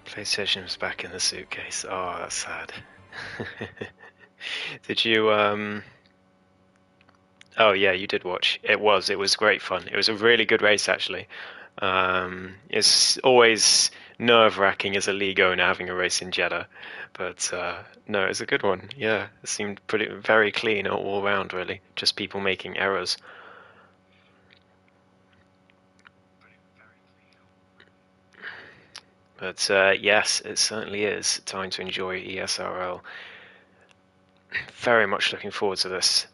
PlayStation's back in the suitcase. Oh, that's sad. Did you, Oh yeah, you did watch. It was great fun. It was a really good race, actually. It's always nerve-wracking as a league owner having a race in Jeddah, but no, it's a good one. Yeah, it seemed very clean all around, really. Just people making errors. But yes, it certainly is time to enjoy ESRL. Very much looking forward to this.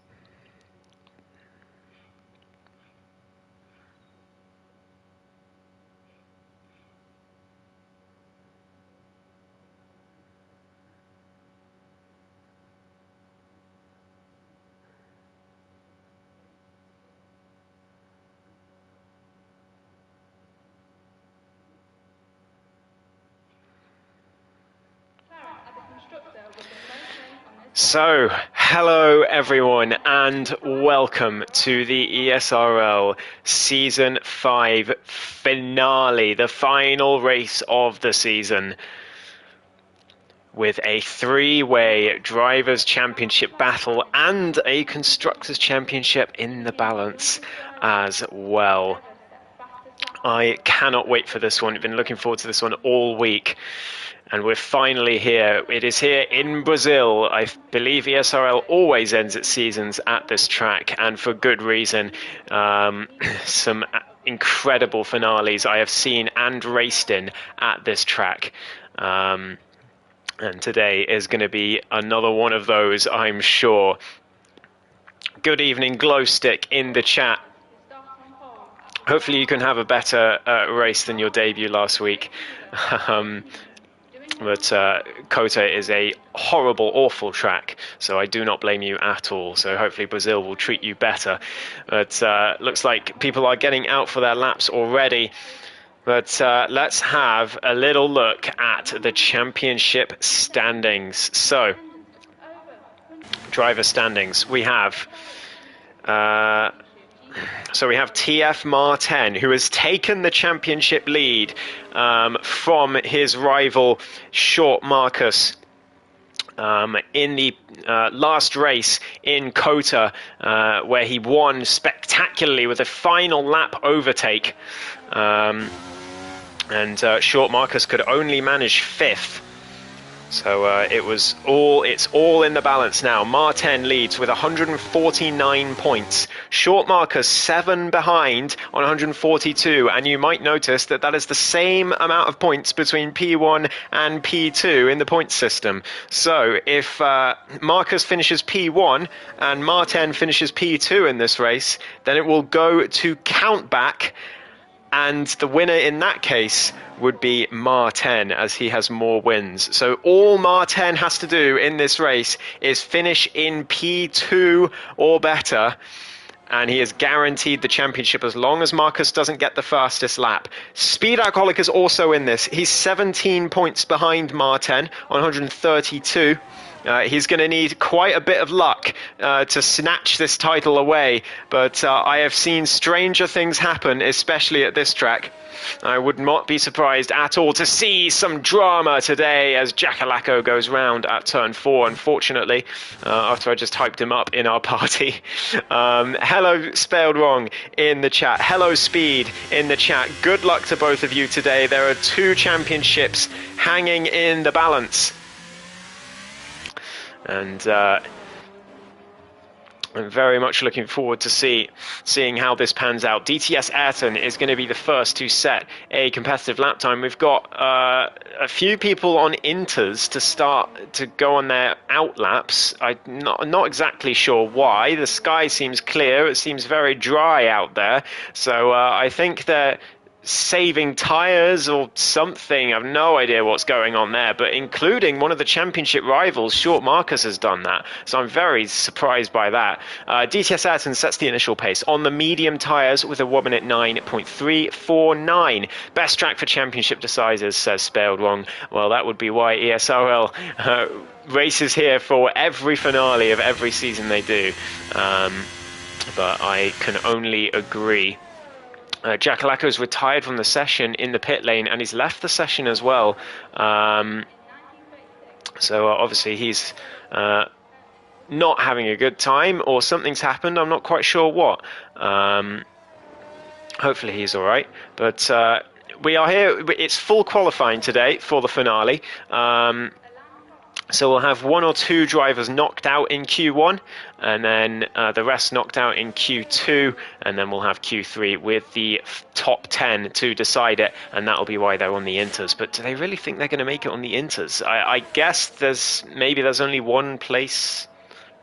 So, hello everyone, and welcome to the ESRL Season 5 finale, the final race of the season, with a three-way Drivers' Championship battle and a Constructors' Championship in the balance as well. I cannot wait for this one. I've been looking forward to this one all week. And we're finally here. It is here in Brazil. I believe ESRL always ends its seasons at this track, and for good reason. Some incredible finales I have seen and raced in at this track. And today is going to be another one of those, I'm sure. Good evening, Glowstick, in the chat. Hopefully you can have a better race than your debut last week. But Kota is a horrible, awful track, so I do not blame you at all. So hopefully Brazil will treat you better. But looks like people are getting out for their laps already. But let's have a little look at the championship standings. So, driver standings. We have... So we have TF Martin, who has taken the championship lead from his rival Short Marcus in the last race in Kota, where he won spectacularly with a final lap overtake. And Short Marcus could only manage 5th. So it's all in the balance now. Martin leads with 149 points. Short Marcus 7 behind on 142, and you might notice that is the same amount of points between P1 and P2 in the points system. So if Marcus finishes P1 and Martin finishes P2 in this race, then it will go to count back, and the winner in that case would be Martin, as he has more wins. So all Martin has to do in this race is finish in P2 or better, and he is guaranteed the championship as long as Marcus doesn't get the fastest lap. Speed Alcoholic is also in this. He's 17 points behind Martin on 132. He's going to need quite a bit of luck to snatch this title away, but I have seen stranger things happen, especially at this track. I would not be surprised at all to see some drama today as Jackalacko goes round at turn 4, unfortunately, after I just hyped him up in our party. Hello, Spelled Wrong, in the chat. Hello, Speed, in the chat. Good luck to both of you today. There are 2 championships hanging in the balance. And I'm very much looking forward to seeing how this pans out. DTS Ayrton is going to be the first to set a competitive lap time. We've got a few people on inters to start to go on their out laps. I'm not exactly sure why. The sky seems clear. It seems very dry out there. So I think they're saving tires or something. I have no idea what's going on there, but including one of the championship rivals, Short Marcus, has done that, so I'm very surprised by that. DTS Ayrton sets the initial pace on the medium tires with a 1 minute 9.349. Best track for championship deciders, says Spelled Wrong. Well, that would be why ESRL races here for every finale of every season they do, but I can only agree. Jack Alaco's retired from the session in the pit lane, and he's left the session as well. So obviously he's not having a good time, or something's happened. I'm not quite sure what. Hopefully he's all right. But we are here. It's full qualifying today for the finale. So we'll have 1 or 2 drivers knocked out in Q1, and then the rest knocked out in Q2, and then we'll have Q3 with the top 10 to decide it, and that'll be why they're on the Inters. But do they really think they're going to make it on the Inters? I guess there's only one place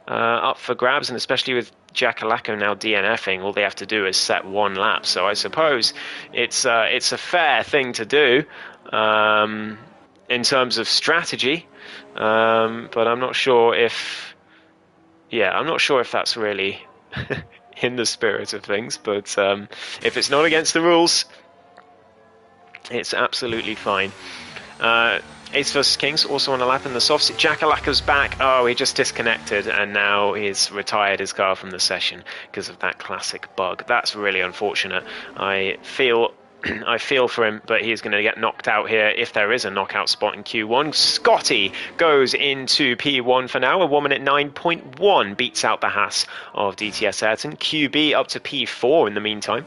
up for grabs, and especially with Jack Alaco now DNFing, all they have to do is set 1 lap. So I suppose it's a fair thing to do in terms of strategy. But I'm not sure if that's really in the spirit of things. But if it's not against the rules, it's absolutely fine. Ace vs Kings also on a lap in the softs. Jack Alaco's back. Oh, he just disconnected, and now he's retired his car from the session because of that classic bug. That's really unfortunate. I feel for him, but he's going to get knocked out here if there is a knockout spot in Q1. Scotty goes into P1 for now. A 1 minute 9.1 beats out the Haas of DTS Ayrton. QB up to P4 in the meantime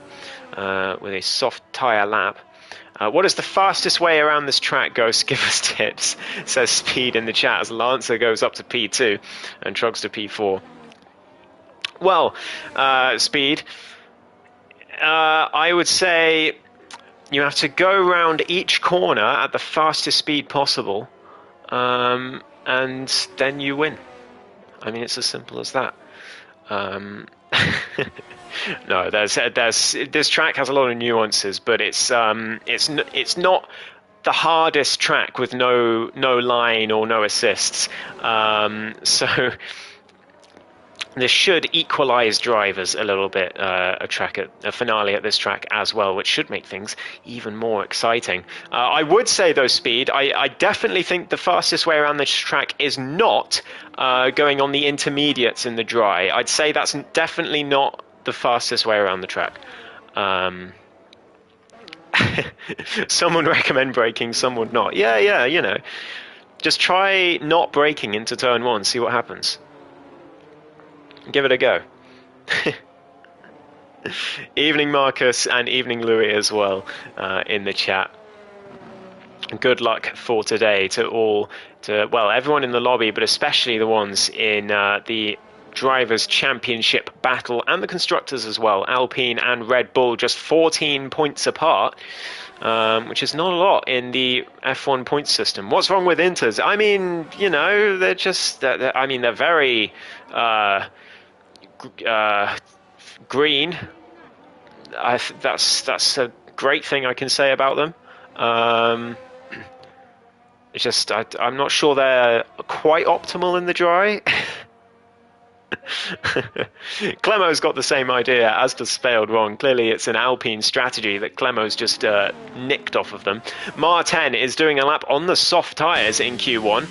with a soft tyre lap. What is the fastest way around this track, Ghost? Give us tips, says Speed in the chat, as Lancer goes up to P2 and Trugs to P4. Well, Speed, I would say you have to go around each corner at the fastest speed possible, and then you win. I mean, it's as simple as that. No, this track has a lot of nuances, but it's not the hardest track with no line or no assists. So this should equalize drivers a little bit, a finale at this track as well, which should make things even more exciting. I would say, though, Speed, I definitely think the fastest way around this track is not going on the intermediates in the dry. I'd say that's definitely not the fastest way around the track. Some would recommend braking, some would not. Yeah, you know. Just try not braking into turn 1, see what happens. Give it a go. Evening Marcus and evening Louis as well in the chat. Good luck for today to everyone in the lobby, but especially the ones in the Drivers' Championship battle and the Constructors as well. Alpine and Red Bull just 14 points apart, which is not a lot in the F1 point system. What's wrong with Inters? I mean, you know, they're very green. That's a great thing I can say about them. It's just I'm not sure they're quite optimal in the dry. Clemo's got the same idea, as does Failed Wrong. Clearly it's an Alpine strategy that Clemo's just nicked off of them. Mar10 is doing a lap on the soft tyres in Q1,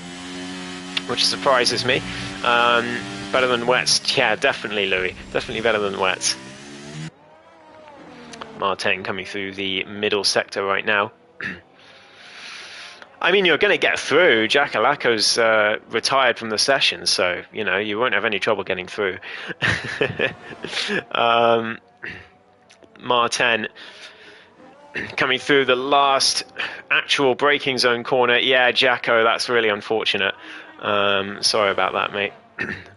which surprises me. Better than wets. Yeah, definitely, Louis. Definitely better than wets. Mar10 coming through the middle sector right now. I mean, you're going to get through. Jack Alaco's retired from the session, so, you know, you won't have any trouble getting through. Mar10 coming through the last actual braking zone corner. Yeah, Jacko, that's really unfortunate. Sorry about that, mate.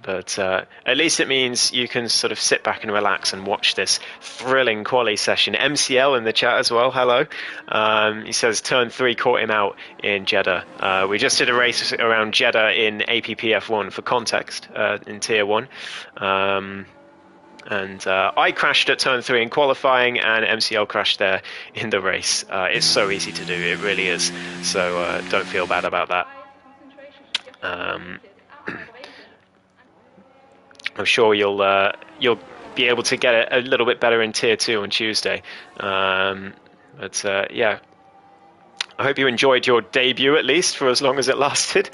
But at least it means you can sort of sit back and relax and watch this thrilling quali session. MCL in the chat as well, hello. He says turn 3 caught him out in Jeddah. We just did a race around Jeddah in APPF1 for context in Tier 1. And I crashed at turn 3 in qualifying, and MCL crashed there in the race. It's so easy to do, it really is. So don't feel bad about that. I'm sure you'll be able to get it a little bit better in Tier 2 on Tuesday. Yeah, I hope you enjoyed your debut, at least, for as long as it lasted.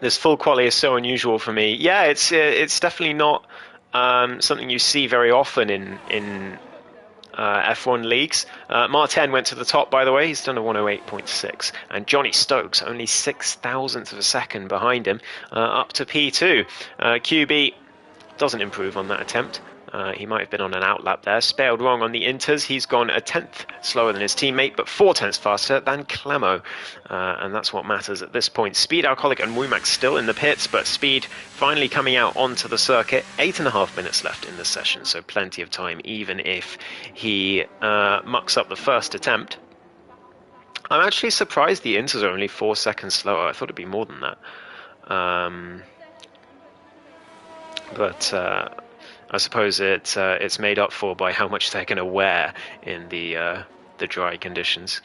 This full quali is so unusual for me. Yeah, it's definitely not something you see very often in F1 leagues. Martin went to the top, by the way. He's done a 108.6. And Johnny Stokes, only 0.06 of a second behind him, up to P2. QB doesn't improve on that attempt. He might have been on an outlap there. Spelled wrong on the inters. He's gone a tenth slower than his teammate, but 4 tenths faster than Clemo. And that's what matters at this point. Speed, Alcoholic, and Womack still in the pits, but Speed finally coming out onto the circuit. 8.5 minutes left in the session, so plenty of time, even if he mucks up the first attempt. I'm actually surprised the inters are only 4 seconds slower. I thought it'd be more than that. But I suppose it's made up for by how much they're going to wear in the dry conditions.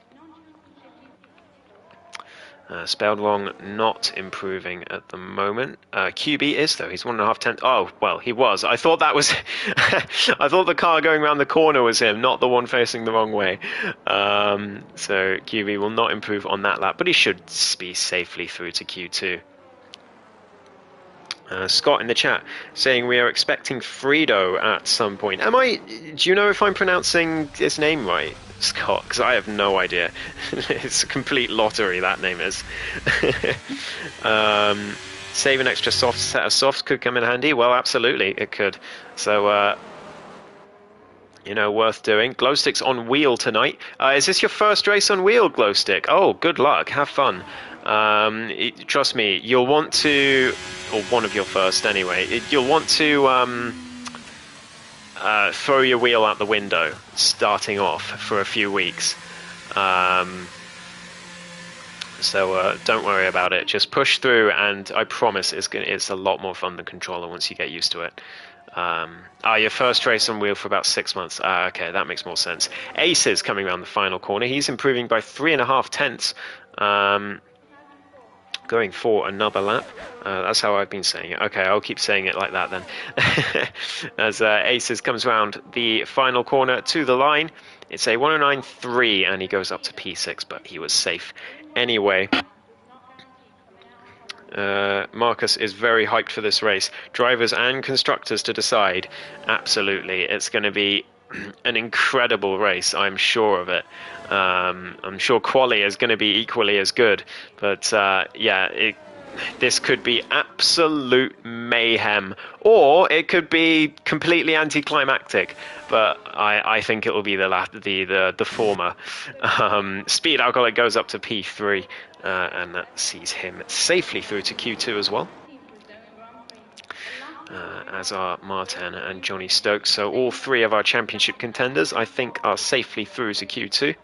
Spelled wrong, not improving at the moment. QB is though. He's 1.5 tenths. Oh well, he was. I thought that was. I thought the car going around the corner was him, not the one facing the wrong way. So QB will not improve on that lap, but he should be safely through to Q2. Scott in the chat saying we are expecting Fredo at some point. Do you know if I'm pronouncing his name right, Scott? Because I have no idea. It's a complete lottery, that name is. Save an extra soft set of softs could come in handy. Well, absolutely, it could. So, worth doing. Glowstick's on wheel tonight. Is this your first race on wheel, Glowstick? Oh, good luck. Have fun. Trust me, you'll want to, or one of your first anyway, you'll want to throw your wheel out the window starting off for a few weeks. So don't worry about it. Just push through, and I promise it's a lot more fun than controller once you get used to it. Your first race on wheel for about 6 months. Okay, that makes more sense. Ace is coming around the final corner. He's improving by 3.5 tenths. Going for another lap. That's how I've been saying it. Okay, I'll keep saying it like that then. As Aces comes around the final corner to the line. It's a 109.3 and he goes up to P6, but he was safe anyway. Marcus is very hyped for this race. Drivers and constructors to decide. Absolutely. It's going to be an incredible race, I'm sure of it. I'm sure quali is going to be equally as good, but this could be absolute mayhem, or it could be completely anticlimactic. But I think it will be the former. Speed Alcoholic goes up to P3, and that sees him safely through to Q2 as well. As are Martin and Johnny Stokes. So all three of our championship contenders, I think, are safely through to Q2.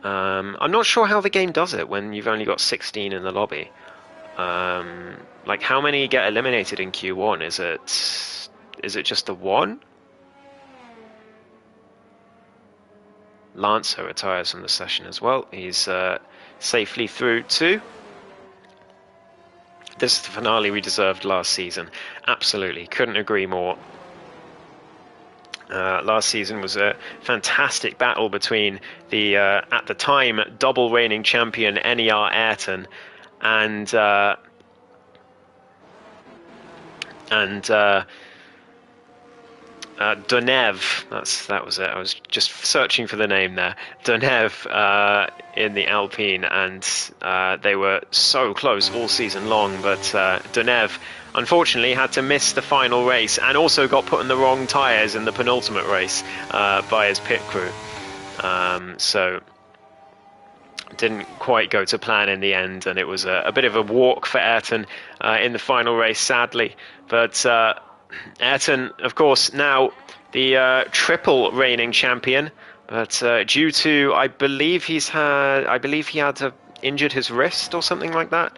I'm not sure how the game does it when you've only got 16 in the lobby. Like, how many get eliminated in Q1? Is it just the one? Lancer retires from the session as well. He's safely through too. This is the finale we deserved last season. Absolutely, couldn't agree more. Last season was a fantastic battle between the, at the time, double reigning champion NER Ayrton and Donev. That was it. I was just searching for the name there. Donev in the Alpine, and they were so close all season long, but Donev unfortunately had to miss the final race and also got put in the wrong tyres in the penultimate race by his pit crew. So didn't quite go to plan in the end, and it was a bit of a walk for Ayrton in the final race, sadly. But Ayrton, of course, now the triple reigning champion, but due to, I believe he had injured his wrist or something like that.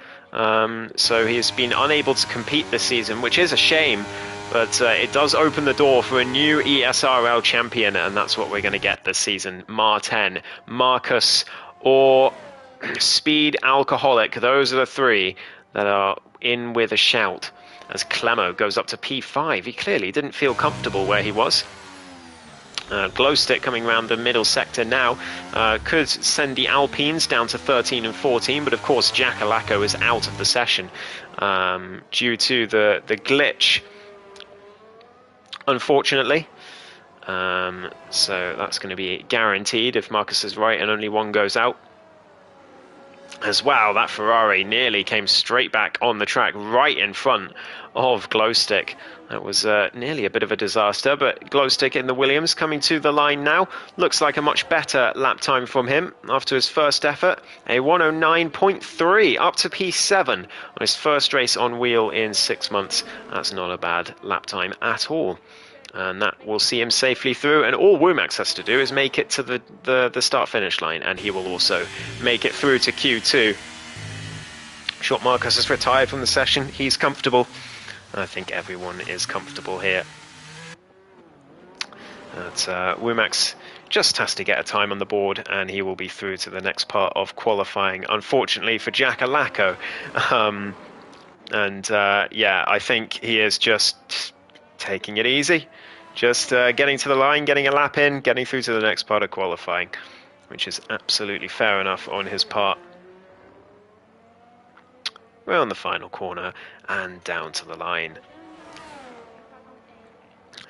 So he's been unable to compete this season, which is a shame, but it does open the door for a new ESRL champion, and that's what we're going to get this season. Martin, Marcus, or Speed Alcoholic. Those are the three that are in with a shout. As Clemo goes up to P5, he clearly didn't feel comfortable where he was. Glowstick coming around the middle sector now could send the Alpines down to 13 and 14, but of course Jack Alaco is out of the session due to the glitch, unfortunately. So that's going to be guaranteed if Marcus is right and only one goes out. As well, that Ferrari nearly came straight back on the track right in front of Glowstick. That was nearly a bit of a disaster, but Glowstick in the Williams coming to the line now. Looks like a much better lap time from him after his first effort. A 109.3 up to P7 on his first race on wheel in 6 months. That's not a bad lap time at all. And that will see him safely through, and all Womax has to do is make it to the start-finish line, and he will also make it through to Q2. Short Marcus has retired from the session. He's comfortable. I think everyone is comfortable here. But Womax just has to get a time on the board, and he will be through to the next part of qualifying, unfortunately for Jack Alaco. Yeah, I think he is just taking it easy. Just getting to the line, getting a lap in, getting through to the next part of qualifying, which is absolutely fair enough on his part. Round the final corner and down to the line.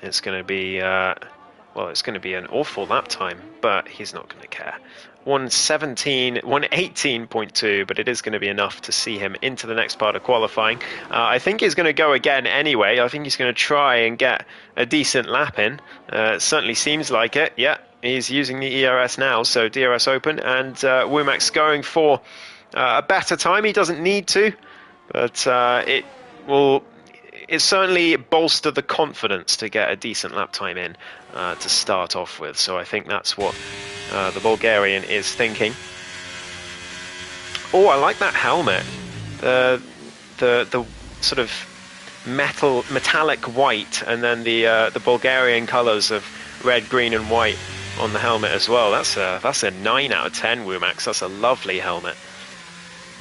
It's going to be, well, it's going to be an awful lap time, but he's not going to care. 118.2, but it is going to be enough to see him into the next part of qualifying. I think he's going to go again anyway. I think he's going to try and get a decent lap in. It certainly seems like it. Yeah, he's using the ERS now, so DRS open, and Womax going for a better time. He doesn't need to, but it will... It certainly bolstered the confidence to get a decent lap time in to start off with. So I think that's what the Bulgarian is thinking. Oh, I like that helmet. The sort of metallic white, and then the Bulgarian colours of red, green, and white on the helmet as well. That's a 9 out of 10, Womax. That's a lovely helmet.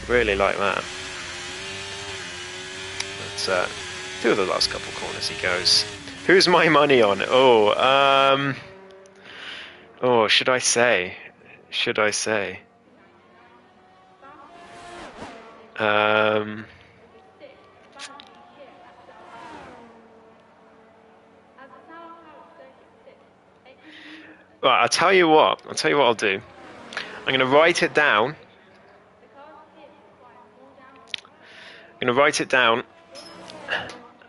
Really like that. But, through the last couple corners he goes. Who's my money on? Oh, should I say? Should I say? Well, I'll tell you what. I'll tell you what I'll do. I'm going to write it down. I'm going to write it down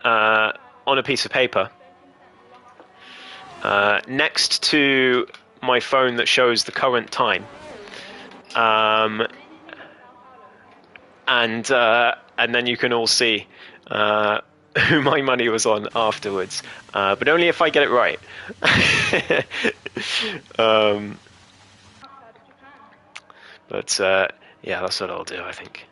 on a piece of paper next to my phone that shows the current time, and then you can all see who my money was on afterwards, but only if I get it right. But yeah, that's what I'll do, I think.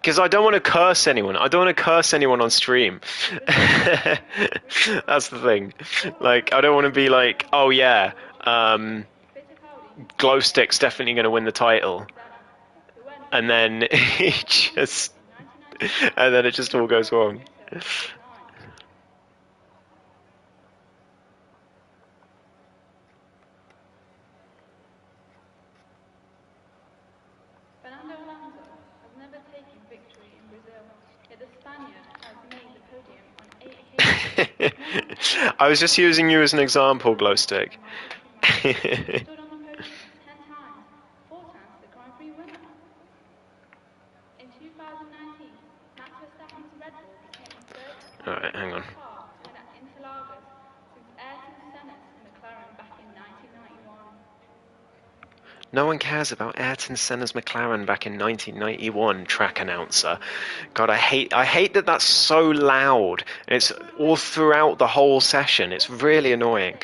Because I don't want to curse anyone. I don't want to curse anyone on stream. That's the thing. Like, I don't want to be like, oh yeah, Glowstick's definitely going to win the title, and then it just all goes wrong. I was just using you as an example, Glowstick. Alright, hang on. No one cares about Ayrton Senna's McLaren back in 1991, track announcer. God, I hate that that's so loud. And it's all throughout the whole session. It's really annoying.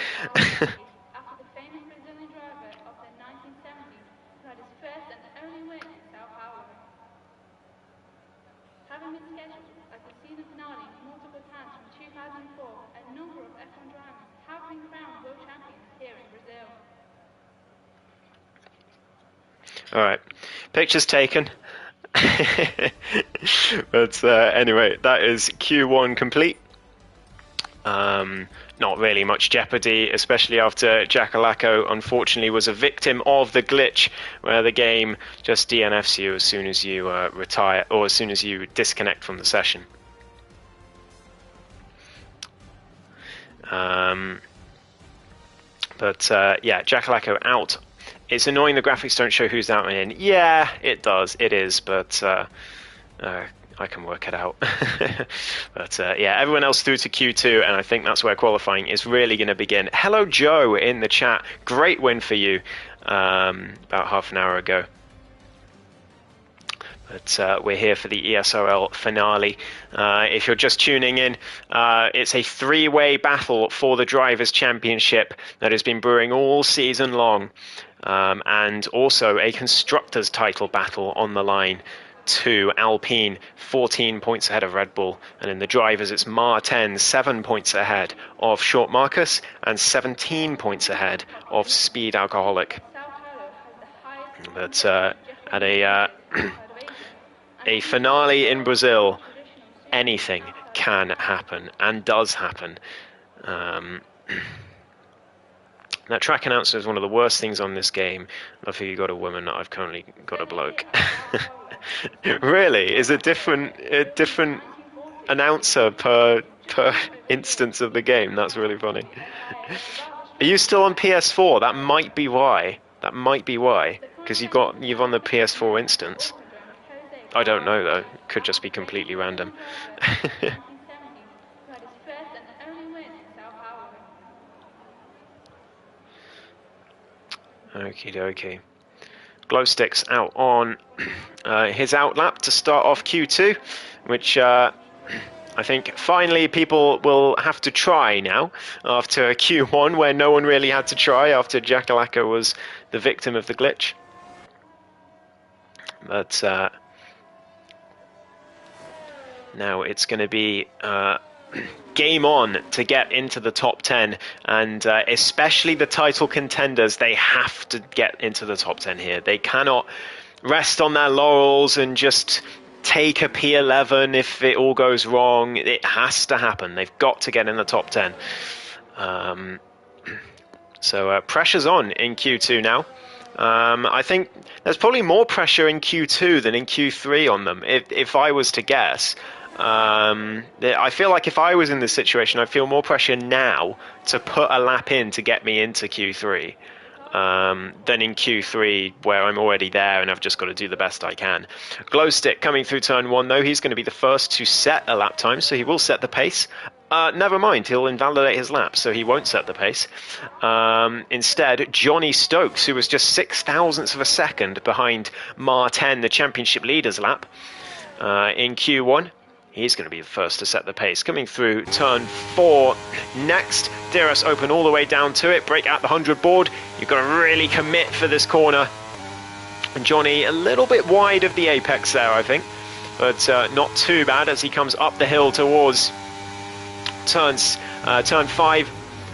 been rescheduled as the season finale multiple times from 2004, a number of F1 drivers have been crowned world champions here in Brazil. All right, pictures taken. But anyway, that is Q1 complete. Not really much jeopardy, especially after Jackalacco unfortunately was a victim of the glitch where the game just DNFs you as soon as you retire or as soon as you disconnect from the session. But yeah, Jackalacco out. It's annoying the graphics don't show who's out and in. Yeah, it does. It is, but I can work it out. But yeah, everyone else through to Q2, and I think that's where qualifying is really going to begin. Hello, Joe, in the chat. Great win for you about half an hour ago. But we're here for the ESRL finale. If you're just tuning in, it's a three-way battle for the Drivers' Championship that has been brewing all season long, and also a Constructors' title battle on the line. To Alpine, 14 points ahead of Red Bull, and in the drivers it's Martin, 7 points ahead of Short Marcus and 17 points ahead of Speed Alcoholic. But at a finale in Brazil, anything can happen and does happen. That track announcer is one of the worst things on this game. Love you got a woman, I've currently got a bloke. Really? Is it different announcer per instance of the game? That's really funny. Are you still on PS4? That might be why. That might be why. Because you've on the PS4 instance. I don't know though. Could just be completely random. Okie dokie. Glow sticks out on his outlap to start off Q2, which I think finally people will have to try now after Q1 where no one really had to try after Jackalacco was the victim of the glitch. But now it's going to be game on to get into the top 10, and especially the title contenders, they have to get into the top 10 here. They cannot rest on their laurels and just take a P11 if it all goes wrong. It has to happen. They've got to get in the top 10. So pressure's on in Q2 now. I think there's probably more pressure in Q2 than in Q3 on them, if I was to guess. I feel like if I was in this situation, I'd feel more pressure now to put a lap in to get me into Q3 than in Q3 where I'm already there and I've just got to do the best I can. Glowstick coming through turn 1 though, he's going to be the first to set a lap time, so he will set the pace. Never mind, he'll invalidate his lap, so he won't set the pace. Instead, Johnny Stokes, who was just 0.06 of a second behind Martin, the championship leader's lap, in Q1. He's going to be the first to set the pace. Coming through turn 4 next. Diras open all the way down to it. Break out the 100 board. You've got to really commit for this corner. And Johnny a little bit wide of the apex there, I think. But not too bad as he comes up the hill towards turn 5.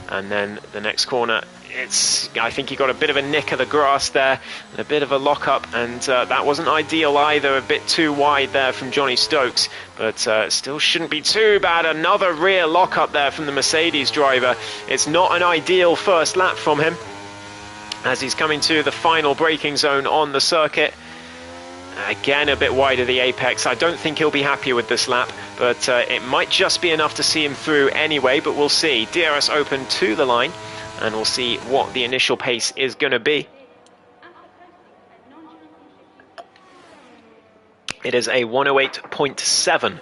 And then the next corner, I think he got a bit of a nick of the grass there, and a bit of a lock-up, and that wasn't ideal either, a bit too wide there from Johnny Stokes, but still shouldn't be too bad. Another rear lock-up there from the Mercedes driver. It's not an ideal first lap from him, as he's coming to the final braking zone on the circuit. Again, a bit wide of the apex. I don't think he'll be happy with this lap, but it might just be enough to see him through anyway, but we'll see. DRS open to the line, and we'll see what the initial pace is going to be. It is a 108.7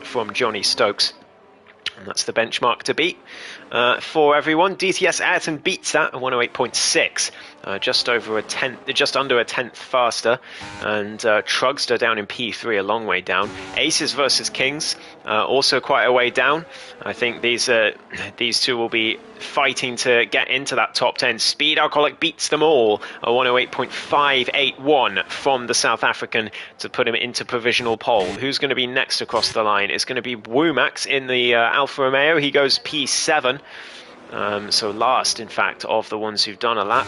from Johnny Stokes. And that's the benchmark to beat for everyone. DTS Ayrton beats that at 108.6, just under a tenth faster, and Trugster down in P3 a long way down. Aces versus Kings also quite a way down. I think these two will be fighting to get into that top 10. Speed Alcoholic beats them all, a 108.581 from the South African to put him into provisional pole. Who's going to be next across the line? It's going to be Womax in the Alfa Romeo. He goes P7, so last, in fact, of the ones who've done a lap.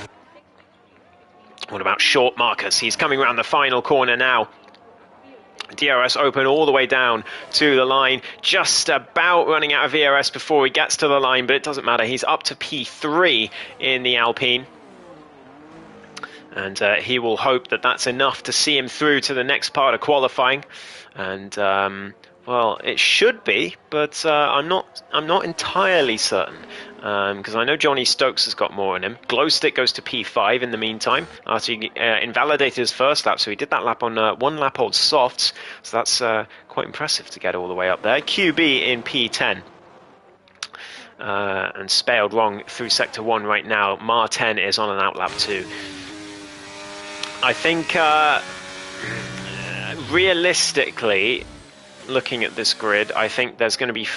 What about Short Marcus? He's coming around the final corner now. DRS open all the way down to the line, just about running out of VRS before he gets to the line, but it doesn't matter. He's up to P3 in the Alpine, and he will hope that that's enough to see him through to the next part of qualifying. And well, it should be, but I'm not entirely certain, because I know Johnny Stokes has got more in him. Glowstick goes to P5 in the meantime after he invalidated his first lap, so he did that lap on one lap old softs, so that's quite impressive to get all the way up there. QB in P10. And Spaled wrong through sector 1 right now. Mar10 is on an out lap 2. I think realistically, looking at this grid, I think there's going to be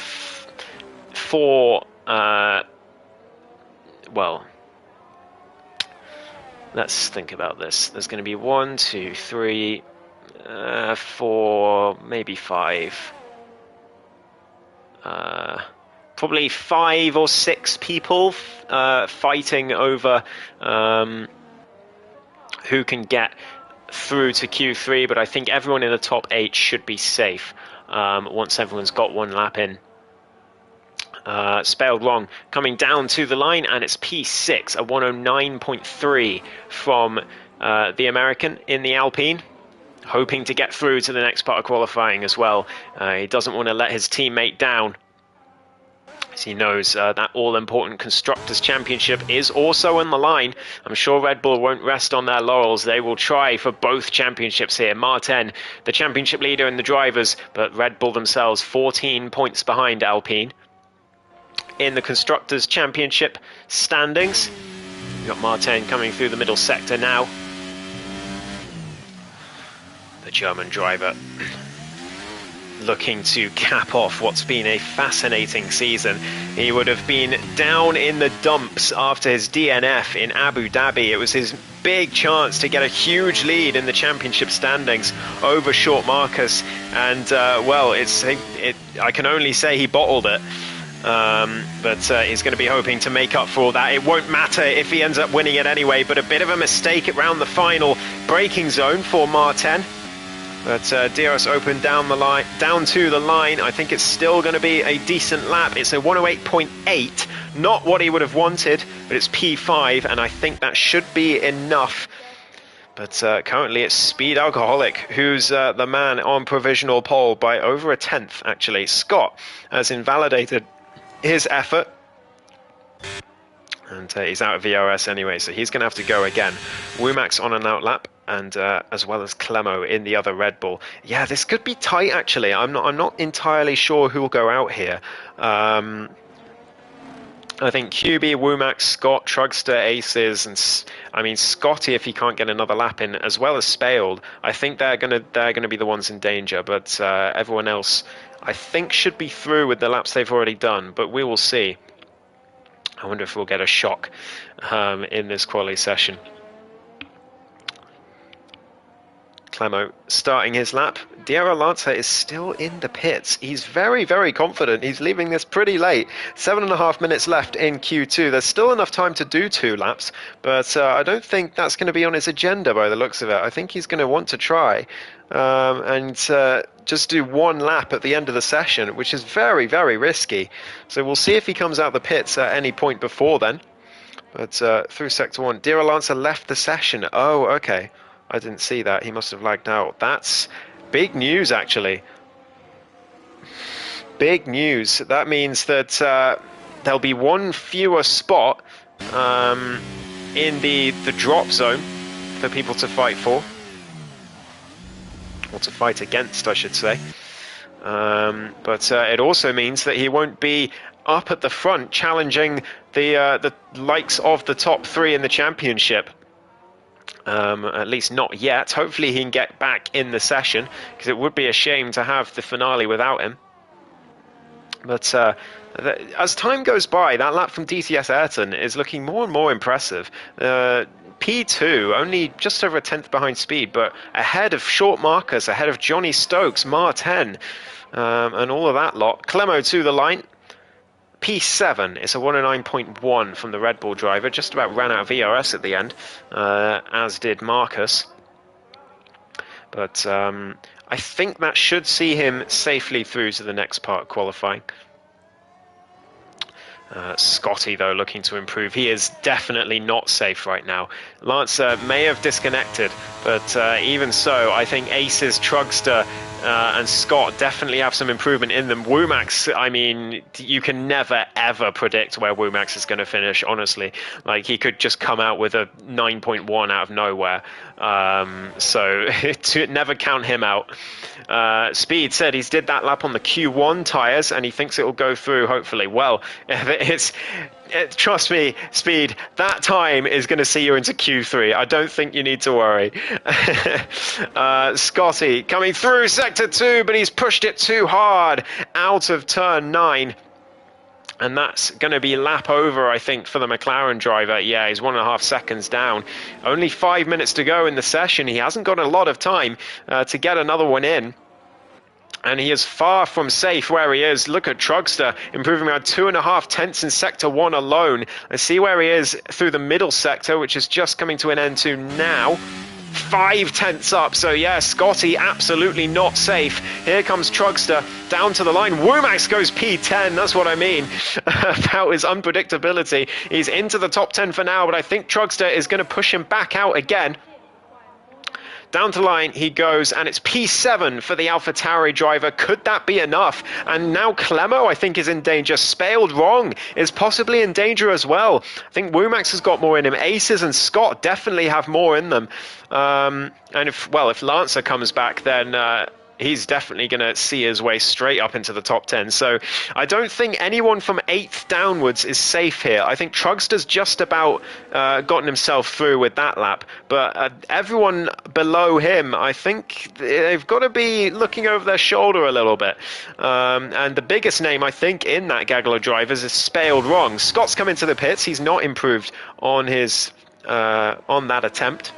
four. Well, let's think about this. There's going to be 1, 2, 3, 4, maybe 5. Probably 5 or 6 people fighting over who can get through to Q3, but I think everyone in the top 8 should be safe once everyone's got one lap in. Spelled wrong coming down to the line, and it's P6, a 109.3 from the American in the Alpine, hoping to get through to the next part of qualifying as well. He doesn't want to let his teammate down, as he knows that all-important Constructors' Championship is also on the line. I'm sure Red Bull won't rest on their laurels. They will try for both championships here. Mar10, the championship leader in the drivers, but Red Bull themselves 14 points behind Alpine. In the Constructors' Championship standings, we've got Mar10 coming through the middle sector now. The German driver looking to cap off what's been a fascinating season. He would have been down in the dumps after his DNF in Abu Dhabi. It was his big chance to get a huge lead in the championship standings over Short Marcus, and well, I can only say he bottled it. But he's going to be hoping to make up for all that. It won't matter if he ends up winning it anyway, but a bit of a mistake around the final braking zone for Mar10. But DRS open down to the line. I think it's still going to be a decent lap. It's a 108.8, not what he would have wanted, but it's P5, and I think that should be enough. But currently it's Speed Alcoholic who's the man on provisional pole by over a tenth, actually. Scott has invalidated his effort, and he's out of VRS anyway, so he's going to have to go again. Womax on an out lap, and as well as Clemo in the other Red Bull. Yeah, this could be tight, actually. I'm not entirely sure who will go out here. I think QB, Womax, Scott, Trugster, Aces, and I mean Scotty if he can't get another lap in, as well as Spaled. I think they're gonna be the ones in danger, but everyone else I think should be through with the laps they've already done. But we will see. I wonder if we'll get a shock in this quali session. Clemo starting his lap. Diego Lanza is still in the pits. He's very, very confident. He's leaving this pretty late. 7.5 minutes left in Q2. There's still enough time to do 2 laps, but I don't think that's going to be on his agenda by the looks of it. I think he's going to want to try and just do 1 lap at the end of the session, which is very, very risky. So we'll see if he comes out the pits at any point before then. But through Sector 1, Diego Lanza left the session. Oh, okay. I didn't see that. He must have lagged out. That's big news, actually. Big news. That means that there'll be 1 fewer spot in the drop zone for people to fight for. Or to fight against, I should say. But it also means that he won't be up at the front challenging the likes of the top 3 in the championship. At least not yet. Hopefully he can get back in the session, because it would be a shame to have the finale without him. But as time goes by, that lap from DTS Ayrton is looking more and more impressive. P2, only just over a tenth behind speed, but ahead of Short Marcus, ahead of Johnny Stokes, Mar10, and all of that lot. Clemo to the line. P7 is a 109.1 from the Red Bull driver, just about ran out of ERS at the end, as did Marcus. But I think that should see him safely through to the next part of qualifying. Scotty, though, looking to improve. He is definitely not safe right now. Lancer may have disconnected, but even so, I think Aces, Trugster, and Scott definitely have some improvement in them. Womax, I mean, you can never, ever predict where Womax is going to finish, honestly. Like, he could just come out with a 9.1 out of nowhere. So to never count him out. Speed said he's did that lap on the Q1 tyres, and he thinks it will go through, hopefully. Well, trust me, Speed, that time is going to see you into Q3. I don't think you need to worry. Scotty coming through Sector 2, but he's pushed it too hard out of Turn 9. And that's going to be lap over, I think, for the McLaren driver. Yeah, he's 1.5 seconds down. Only 5 minutes to go in the session. He hasn't got a lot of time to get another one in. And he is far from safe where he is. Look at Trugster improving around 2.5 tenths in Sector 1 alone. Let's see where he is through the middle sector, which is just coming to an end to now. 5 tenths up, so yeah, Scotty absolutely not safe. Here comes Trugster down to the line. Womax goes P10, that's what I mean about his unpredictability. He's into the top 10 for now, but I think Trugster is going to push him back out again. Down to the line he goes, and it's P7 for the AlphaTauri driver. Could that be enough? And now Clemo, I think, is in danger. Spaled Wrong is possibly in danger as well. I think Womax has got more in him. Aces and Scott definitely have more in them. And if Lancer comes back, then he's definitely going to see his way straight up into the top 10. So I don't think anyone from 8th downwards is safe here. I think Trugster's just about gotten himself through with that lap. But everyone below him, I think they've got to be looking over their shoulder a little bit. And the biggest name, I think, in that gaggle of drivers is Spaled Wrong. Scott's come into the pits. He's not improved on his on that attempt.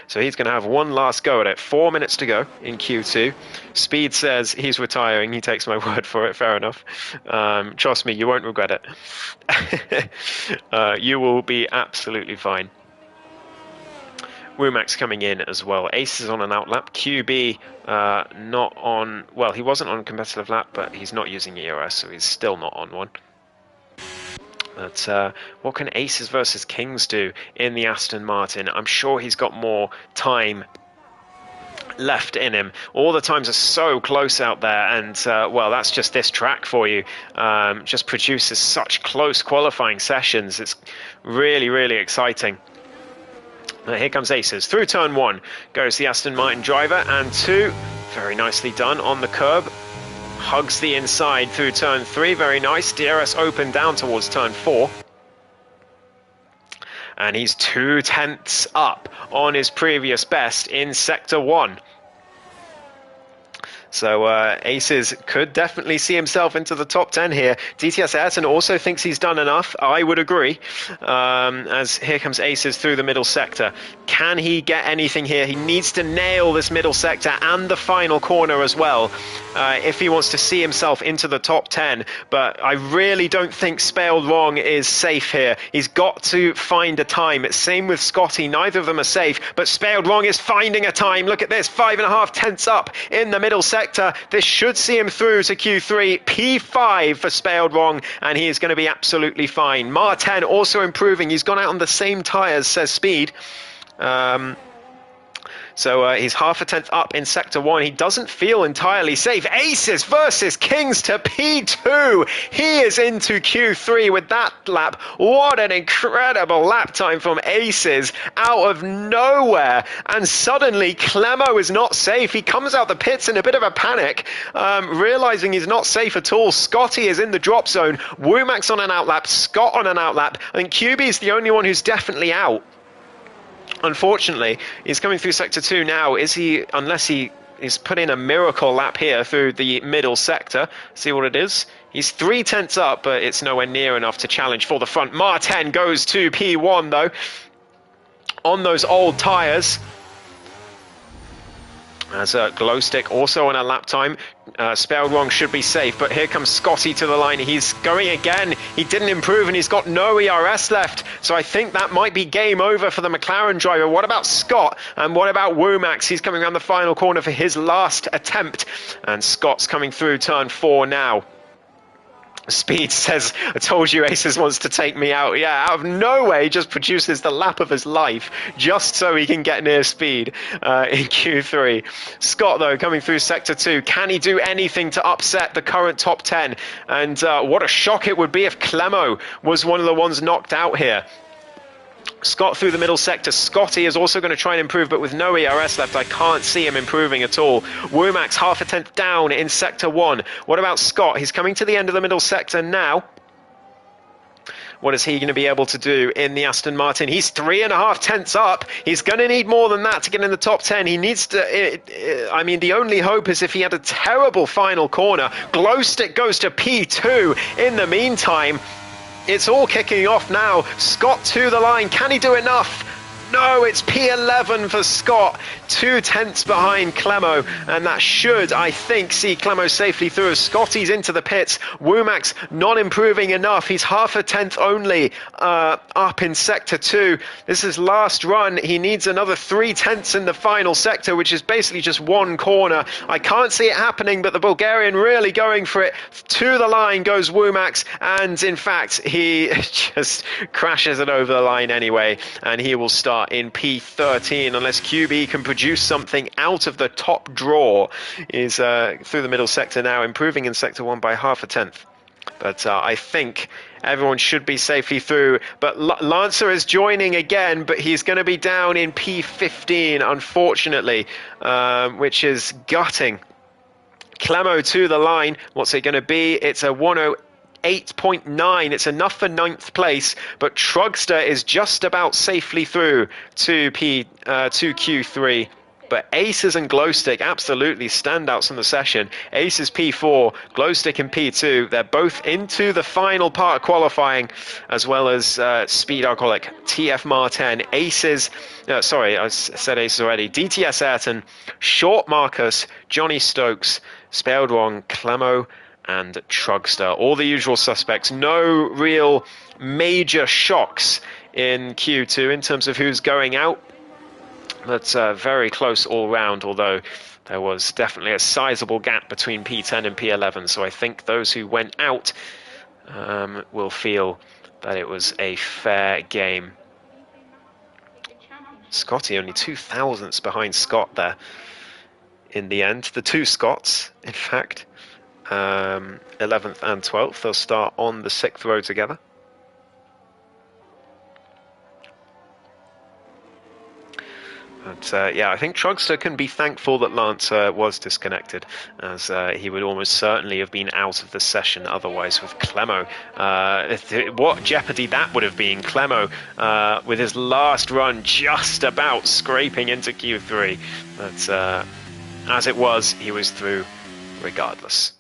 So he's going to have one last go at it. 4 minutes to go in Q2. Speed says he's retiring. He takes my word for it. Fair enough. Trust me, you won't regret it. You will be absolutely fine. Womax coming in as well. Ace is on an outlap. QB not on... Well, he wasn't on competitive lap, but he's not using ERS, so he's still not on one. But what can Aces versus Kings do in the Aston Martin? I'm sure he's got more time left in him. All the times are so close out there, and well, that's just this track for you. Just produces such close qualifying sessions. It's really, really exciting. Here comes Aces. Through turn 1 goes the Aston Martin driver, and 2, very nicely done on the curb. Hugs the inside through turn 3, very nice. DRS open down towards turn 4. And he's 2 tenths up on his previous best in Sector 1. So Aces could definitely see himself into the top 10 here. DTS Ayrton also thinks he's done enough. I would agree. As here comes Aces through the middle sector. Can he get anything here? He needs to nail this middle sector and the final corner as well if he wants to see himself into the top 10. But I really don't think Spaled Wrong is safe here. He's got to find a time. Same with Scotty. Neither of them are safe. But Spaled Wrong is finding a time. Look at this. 5.5 tenths up in the middle sector. This should see him through to Q3. P5 for Spaled Wrong, and he is going to be absolutely fine. Mar10 also improving. He's gone out on the same tyres, says Speed. So he's 0.5 tenth up in Sector 1. He doesn't feel entirely safe. Aces versus Kings to P2. He is into Q3 with that lap. What an incredible lap time from Aces out of nowhere. And suddenly Clemo is not safe. He comes out the pits in a bit of a panic, realizing he's not safe at all. Scotty is in the drop zone. Womax on an outlap. Scott on an outlap. I think QB is the only one who's definitely out. Unfortunately, he's coming through Sector 2 now. Is he, unless he he's put in a miracle lap here through the middle sector. See what it is? He's 3/10 up, but it's nowhere near enough to challenge for the front. Martin goes to P1 though, on those old tyres. As Glowstick also on a lap time. Spelled Wrong should be safe, but here comes Scotty to the line. He's going again. He didn't improve and he's got no ERS left. So I think that might be game over for the McLaren driver. What about Scott? And what about Womax? He's coming around the final corner for his last attempt. And Scott's coming through turn 4 now. Speed says, I told you Aces wants to take me out. Yeah, out of nowhere, he just produces the lap of his life just so he can get near Speed in Q3. Scott, though, coming through Sector 2. Can he do anything to upset the current top 10? And what a shock it would be if Clemo was one of the ones knocked out here. Scott through the middle sector. Scotty is also going to try and improve, but with no ERS left, I can't see him improving at all. Womax half a tenth down in sector 1. What about Scott? He's coming to the end of the middle sector now. What is he going to be able to do in the Aston Martin? He's 3.5 tenths up. He's going to need more than that to get in the top 10. He needs to... I mean, the only hope is if he had a terrible final corner. Glowstick goes to P2 in the meantime. It's all kicking off now. Scott to the line. Can he do enough? No, it's P11 for Scott. 2 tenths behind Clemo. And that should, I think, see Clemo safely through. Scotty's into the pits. Womax not improving enough. He's half a tenth only up in sector 2. This is last run. He needs another 3 tenths in the final sector, which is basically just one corner. I can't see it happening, but the Bulgarian really going for it. To the line goes Womax. And in fact, he just crashes it over the line anyway. And he will start in P13 unless QB can produce something out of the top draw. Is through the middle sector now, improving in sector 1 by half a tenth. But I think everyone should be safely through. But Lancer is joining again, but he's going to be down in P15, unfortunately, which is gutting. Clemo to the line. What's it going to be? It's a 108.9. It's enough for 9th place, but Trugster is just about safely through to Q3. But Aces and Glowstick absolutely standouts in the session. Aces P4, Glowstick in P2. They're both into the final part of qualifying, as well as Speed Alcoholic, TF Martin, Aces. Sorry, I said Aces already. DTS Ayrton, Short Marcus, Johnny Stokes, Spelled Wrong, Clemo, and Trugster. All the usual suspects. No real major shocks in Q2 in terms of who's going out. That's very close all round, although there was definitely a sizable gap between P10 and P11. So I think those who went out will feel that it was a fair game. Scotty only 2 thousandths behind Scott there in the end. The two Scots, in fact. 11th and 12th. They'll start on the 6th row together. But yeah, I think Trugster can be thankful that Lance was disconnected, as he would almost certainly have been out of the session otherwise with Clemo. What jeopardy that would have been. Clemo with his last run just about scraping into Q3. But as it was, he was through regardless.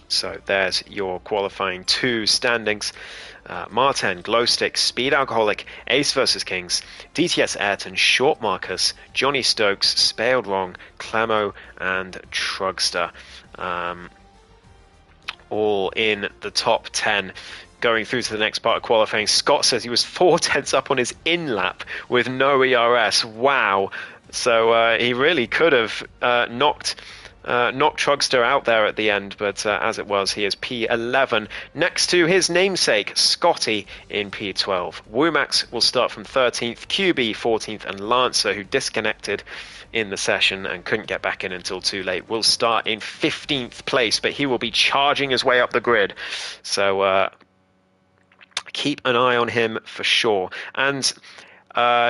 So there's your qualifying 2 standings. Martin, Glowstick, Speed Alcoholic, Ace vs Kings, DTS Ayrton, Short Marcus, Johnny Stokes, Spelled Wrong, Clemo, and Trugster. All in the top 10. Going through to the next part of qualifying, Scott says he was 4 tenths up on his in-lap with no ERS. Wow. So he really could have knocked Trugster out there at the end, but as it was, he is P11 next to his namesake Scotty in P12. Womax will start from 13th, QB 14th, and Lancer, who disconnected in the session and couldn't get back in until too late, will start in 15th place, but he will be charging his way up the grid. So keep an eye on him for sure. And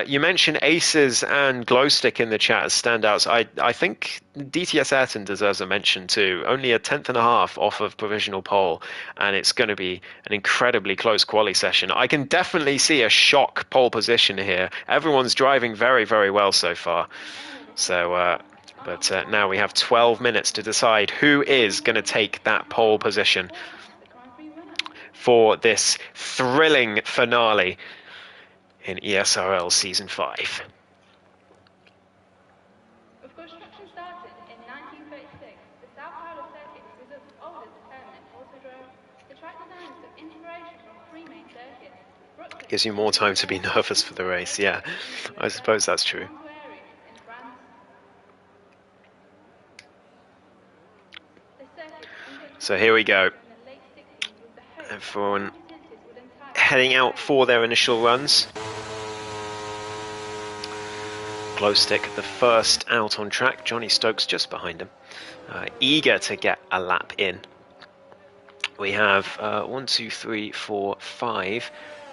you mentioned Aces and Glowstick in the chat as standouts. I think DTS Ayrton deserves a mention too. Only a 10th and a half off of provisional pole, and it's going to be an incredibly close quali session. I can definitely see a shock pole position here. Everyone's driving very, very well so far. So, but now we have 12 minutes to decide who is going to take that pole position for this thrilling finale in ESRL Season 5. Of construction started in 1936, the South Powder circuit was as old as the permanent autodrome. The track designers took inspiration from three main circuits. Gives you more time to be nervous for the race, yeah. I suppose that's true. So here we go. Everyone heading out for their initial runs. Glowstick, the first out on track. Johnny Stokes just behind him, eager to get a lap in. We have 1, 2, 3, 4, 5,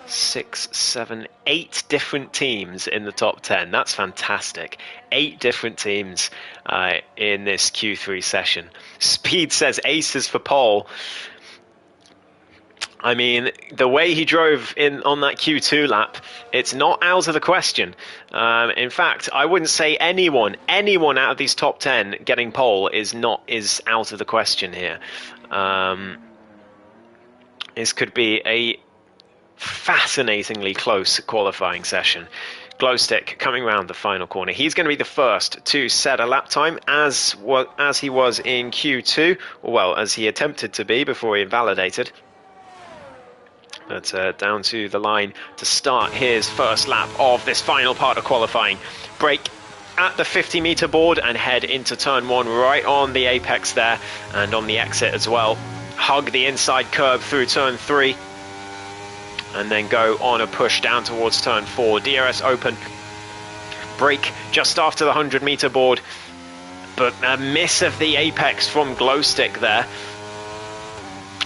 6, 7, 8 different teams in the top 10. That's fantastic. 8 different teams in this Q3 session. Speed says aces for pole. I mean, the way he drove in on that Q2 lap, it's not out of the question. In fact, I wouldn't say anyone out of these top 10 getting pole is out of the question here. This could be a fascinatingly close qualifying session. Glowstick coming around the final corner. He's going to be the first to set a lap time as he was in Q2, or well, as he attempted to be before he invalidated. But down to the line to start his first lap of this final part of qualifying. Brake at the 50-meter board and head into turn 1 right on the apex there and on the exit as well. Hug the inside curb through turn 3 and then go on a push down towards turn 4. DRS open. Brake just after the 100-meter board, but a miss of the apex from Glowstick there.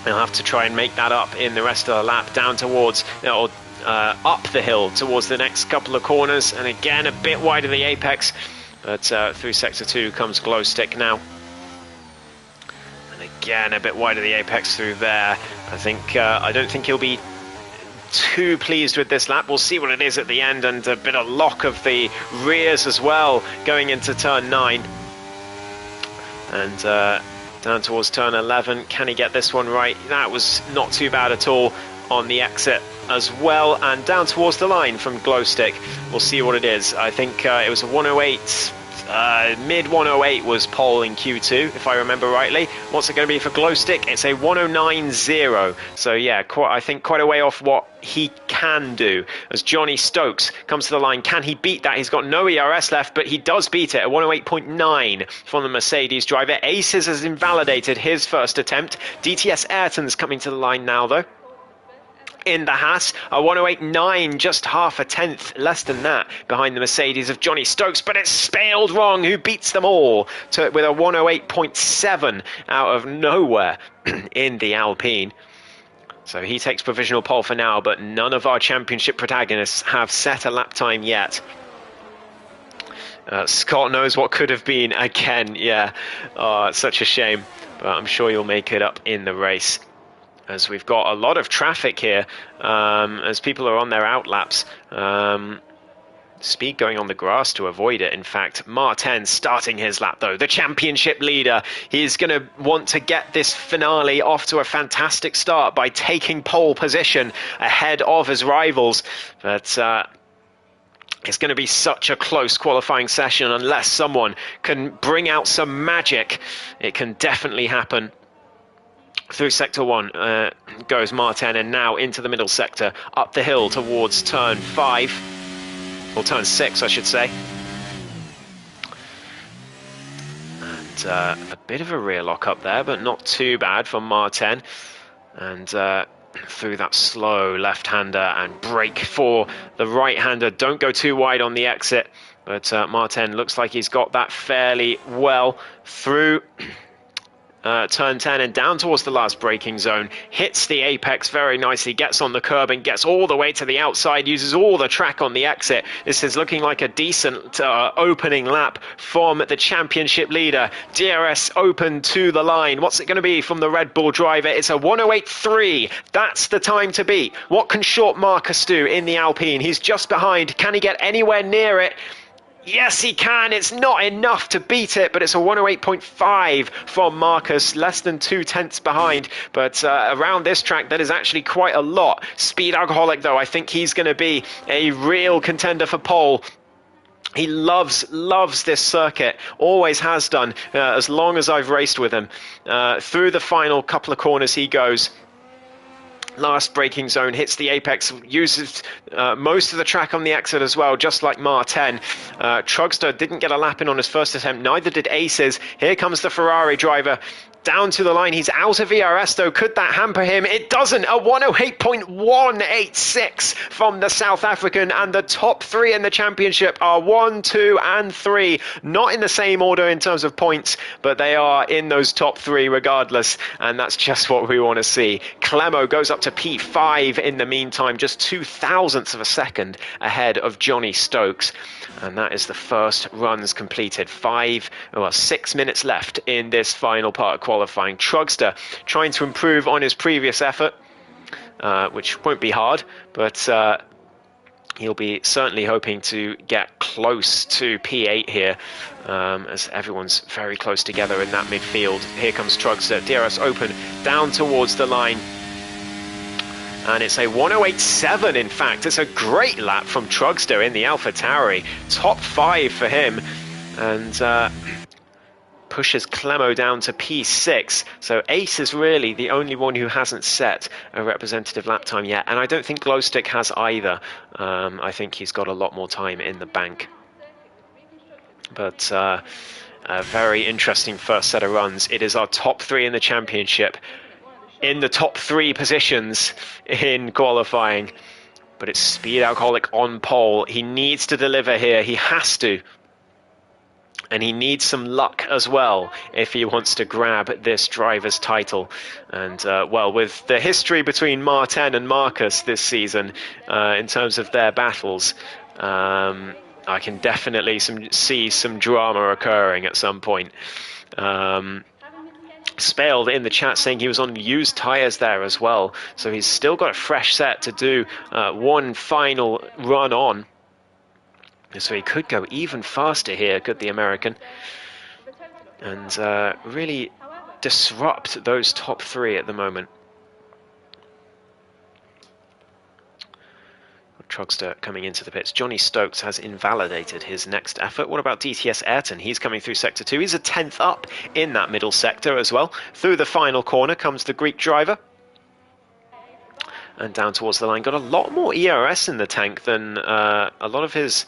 He'll have to try and make that up in the rest of the lap, down towards, up the hill towards the next couple of corners, and again a bit wide of the apex, but through sector 2 comes Glowstick now. And again a bit wide of the apex through there. I don't think he'll be too pleased with this lap. We'll see what it is at the end, and a bit of lock of the rears as well going into turn 9. And down towards turn 11, can he get this one right? That was not too bad at all on the exit as well, and down towards the line from Glowstick. We'll see what it is. I think it was a 108, mid 108 was pole in Q2, if I remember rightly. What's it going to be for Glowstick? It's a 109.0. So yeah, I think quite a way off what he can do. As Johnny Stokes comes to the line, can he beat that? He's got no ERS left, but he does beat it at 108.9 from the Mercedes driver. Aces has invalidated his first attempt. DTS Ayrton's coming to the line now though. In the Haas, a 108.9, just half a tenth less than that behind the Mercedes of Johnny Stokes, but it's spelled wrong. Who beats them all with a 108.7 out of nowhere in the Alpine. So he takes provisional pole for now, but none of our championship protagonists have set a lap time yet. Scott knows what could have been again. Yeah, such a shame, but I'm sure you'll make it up in the race. As we've got a lot of traffic here, as people are on their outlaps. Speed going on the grass to avoid it. In fact, Martin starting his lap though, the championship leader. He's going to want to get this finale off to a fantastic start by taking pole position ahead of his rivals. But it's going to be such a close qualifying session. Unless someone can bring out some magic, it can definitely happen. Through sector 1 goes Martin, and now into the middle sector, up the hill towards turn 5, or turn 6 I should say. And a bit of a rear lock up there, but not too bad from Martin. And through that slow left-hander and brake for the right-hander. Don't go too wide on the exit, but Martin looks like he's got that fairly well through turn 10 and down towards the last braking zone, hits the apex very nicely, gets on the curb and gets all the way to the outside, uses all the track on the exit. This is looking like a decent opening lap from the championship leader. DRS open to the line. What's it going to be from the Red Bull driver? It's a 108.3. That's the time to beat. What can Short Marcus do in the Alpine? He's just behind. Can he get anywhere near it? Yes, he can. It's not enough to beat it, but it's a 108.5 from Marcus, less than 2/10 behind. But around this track, that is actually quite a lot. Speed Alcoholic, though, I think he's going to be a real contender for pole. He loves this circuit, always has done, as long as I've raced with him. Through the final couple of corners he goes. Last braking zone, hits the apex, uses most of the track on the exit as well, just like Mar10. Trugster didn't get a lap in on his first attempt, neither did Aces. Here comes the Ferrari driver. Down to the line, he's out of ERS though. Could that hamper him? It doesn't. A 108.186 from the South African, and the top three in the championship are 1, 2, and 3. Not in the same order in terms of points, but they are in those top three regardless, and that's just what we want to see. Clemo goes up to P5 in the meantime, just 0.02 of a second ahead of Johnny Stokes. And that is the first runs completed. 6 minutes left in this final part of qualifying. Trugster trying to improve on his previous effort, which won't be hard, but he'll be certainly hoping to get close to P8 here, as everyone's very close together in that midfield. Here comes Trugster, DRS open, down towards the line. And it's a 108.7, in fact. It's a great lap from Trugster in the AlphaTauri. Top 5 for him. And pushes Clemo down to P6. So Ace is really the only one who hasn't set a representative lap time yet. And I don't think Glowstick has either. I think he's got a lot more time in the bank. But a very interesting first set of runs. It is our top 3 in the championship, in the top 3 positions in qualifying, but it's Speed Alcoholic on pole. He needs to deliver here. He has to. And he needs some luck as well if he wants to grab this driver's title. And, well, with the history between Mar10 and Marcus this season, in terms of their battles, I can definitely see some drama occurring at some point. Spaled in the chat saying he was on used tyres there as well, so he's still got a fresh set to do one final run on, so he could go even faster here, could the American, and really disrupt those top 3 at the moment. Trugster coming into the pits. Johnny Stokes has invalidated his next effort. What about DTS Ayrton? He's coming through sector 2. He's a 10th up in that middle sector as well. Through the final corner comes the Greek driver. And down towards the line. Got a lot more ERS in the tank than a lot of his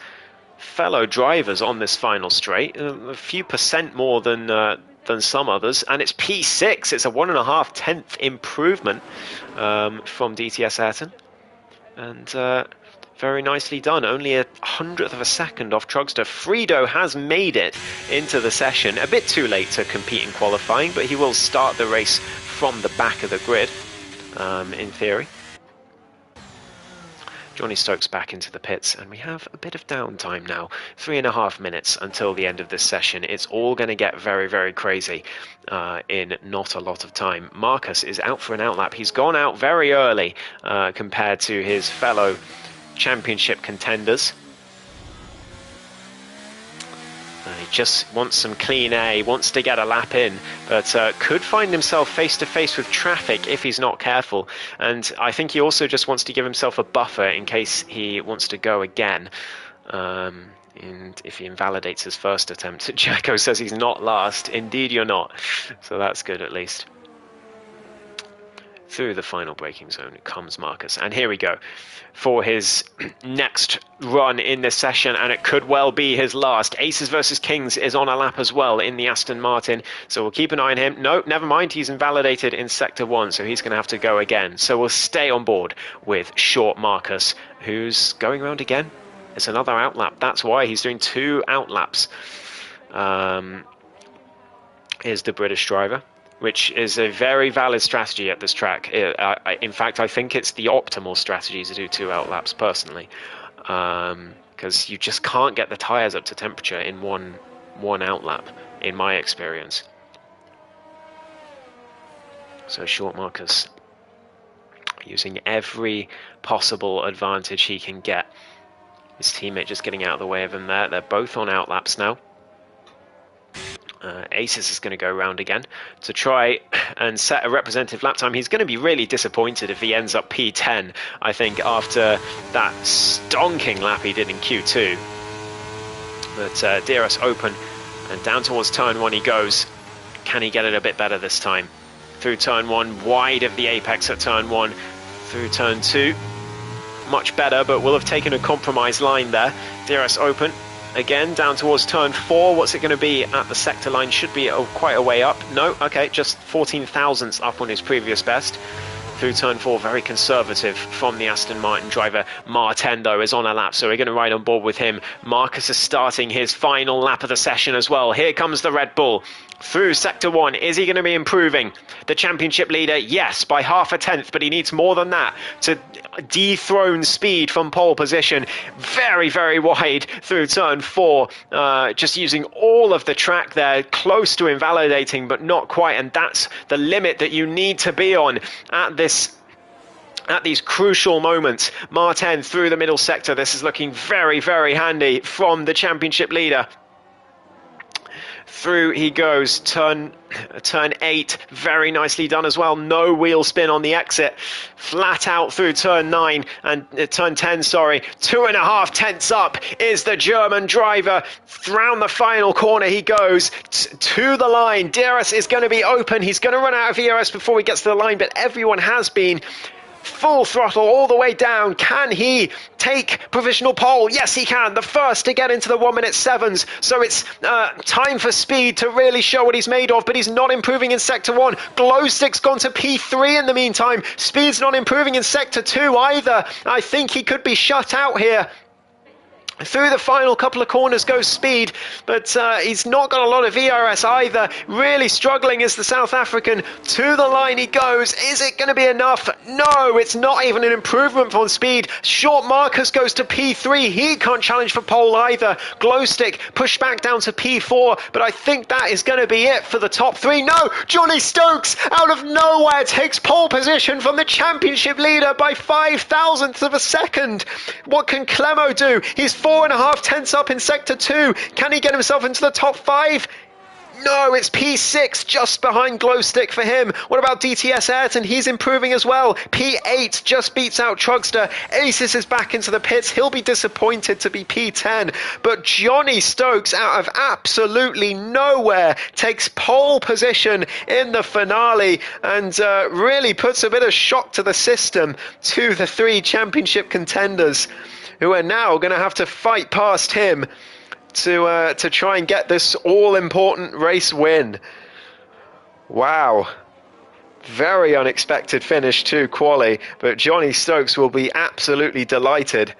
fellow drivers on this final straight. A few percent more than some others. And it's P6. It's a 1.5 improvement from DTS Ayrton. And very nicely done. Only a 100th of a second off Trugster. Frido has made it into the session. A bit too late to compete in qualifying, but he will start the race from the back of the grid, in theory. Johnny Stokes back into the pits, and we have a bit of downtime now. 3.5 minutes until the end of this session. It's all going to get very, very crazy in not a lot of time. Marcus is out for an outlap. He's gone out very early compared to his fellow championship contenders. He just wants some clean air, he wants to get a lap in, but could find himself face to face with traffic if he's not careful. And I think he also just wants to give himself a buffer in case he wants to go again. And if he invalidates his first attempt. Jacko says he's not last. Indeed you're not. So that's good at least. Through the final braking zone comes Marcus. And here we go for his next run in this session, and it could well be his last. Aces versus Kings is on a lap as well in the Aston Martin, so we'll keep an eye on him. No, never mind, he's invalidated in Sector 1, so he's going to have to go again. So we'll stay on board with Short Marcus, who's going around again. It's another outlap. That's why he's doing 2 outlaps. Is the British driver, which is a very valid strategy at this track. In fact, I think it's the optimal strategy to do 2 outlaps personally, because you just can't get the tyres up to temperature in one outlap, in my experience. So Short Marcus using every possible advantage he can get. His teammate just getting out of the way of him there. They're both on outlaps now. Aces is going to go round again to try and set a representative lap time. He's going to be really disappointed if he ends up P10, I think, after that stonking lap he did in Q2. But DRS open and down towards turn 1 he goes. Can he get it a bit better this time? Through turn 1, wide of the apex at turn 1. Through turn 2, much better, but will have taken a compromise line there. DRS open. Again, down towards turn 4. What's it going to be at the sector line? Should be quite a way up. No, okay, just 14 thousandths up on his previous best. Through turn 4, very conservative from the Aston Martin driver. Martin, though, is on a lap, so we're going to ride on board with him. Marcus is starting his final lap of the session as well. Here comes the Red Bull. Through sector 1, is he going to be improving? The championship leader, yes, by half a tenth, but he needs more than that to dethrone Speed from pole position. Very, very wide through turn 4, just using all of the track there, close to invalidating, but not quite, and that's the limit that you need to be on at these crucial moments. Martin through the middle sector. This is looking very, very handy from the championship leader. Through he goes, turn 8, very nicely done as well. No wheel spin on the exit. Flat out through turn 9 and turn 10, sorry. 2.5 tenths up is the German driver. Round the final corner he goes to the line. DRS is going to be open. He's going to run out of ERS before he gets to the line, but everyone has been. Full throttle all the way down. Can he take provisional pole? Yes, he can. The first to get into the 1 minute 7s. So it's time for Speed to really show what he's made of, but he's not improving in sector 1. Glowstick's gone to P3 in the meantime. Speed's not improving in sector 2 either. I think he could be shut out here. Through the final couple of corners goes Speed, but he's not got a lot of ERS either. Really struggling is the South African. To the line he goes. Is it going to be enough? No, it's not even an improvement from Speed. Short Marcus goes to P3. He can't challenge for pole either. Glowstick pushed back down to P4, but I think that is going to be it for the top 3. No, Johnny Stokes out of nowhere takes pole position from the championship leader by 5 thousandths of a second. What can Clemo do? He's 4.5 tenths up in sector 2. Can he get himself into the top 5? No, it's P6 just behind Glowstick for him. What about DTS Ayrton? He's improving as well. P8 just beats out Trugster. Aces is back into the pits. He'll be disappointed to be P10. But Johnny Stokes out of absolutely nowhere takes pole position in the finale and really puts a bit of shock to the system to the 3 championship contenders, who are now going to have to fight past him to try and get this all-important race win. Wow. Very unexpected finish to quali, but Johnny Stokes will be absolutely delighted.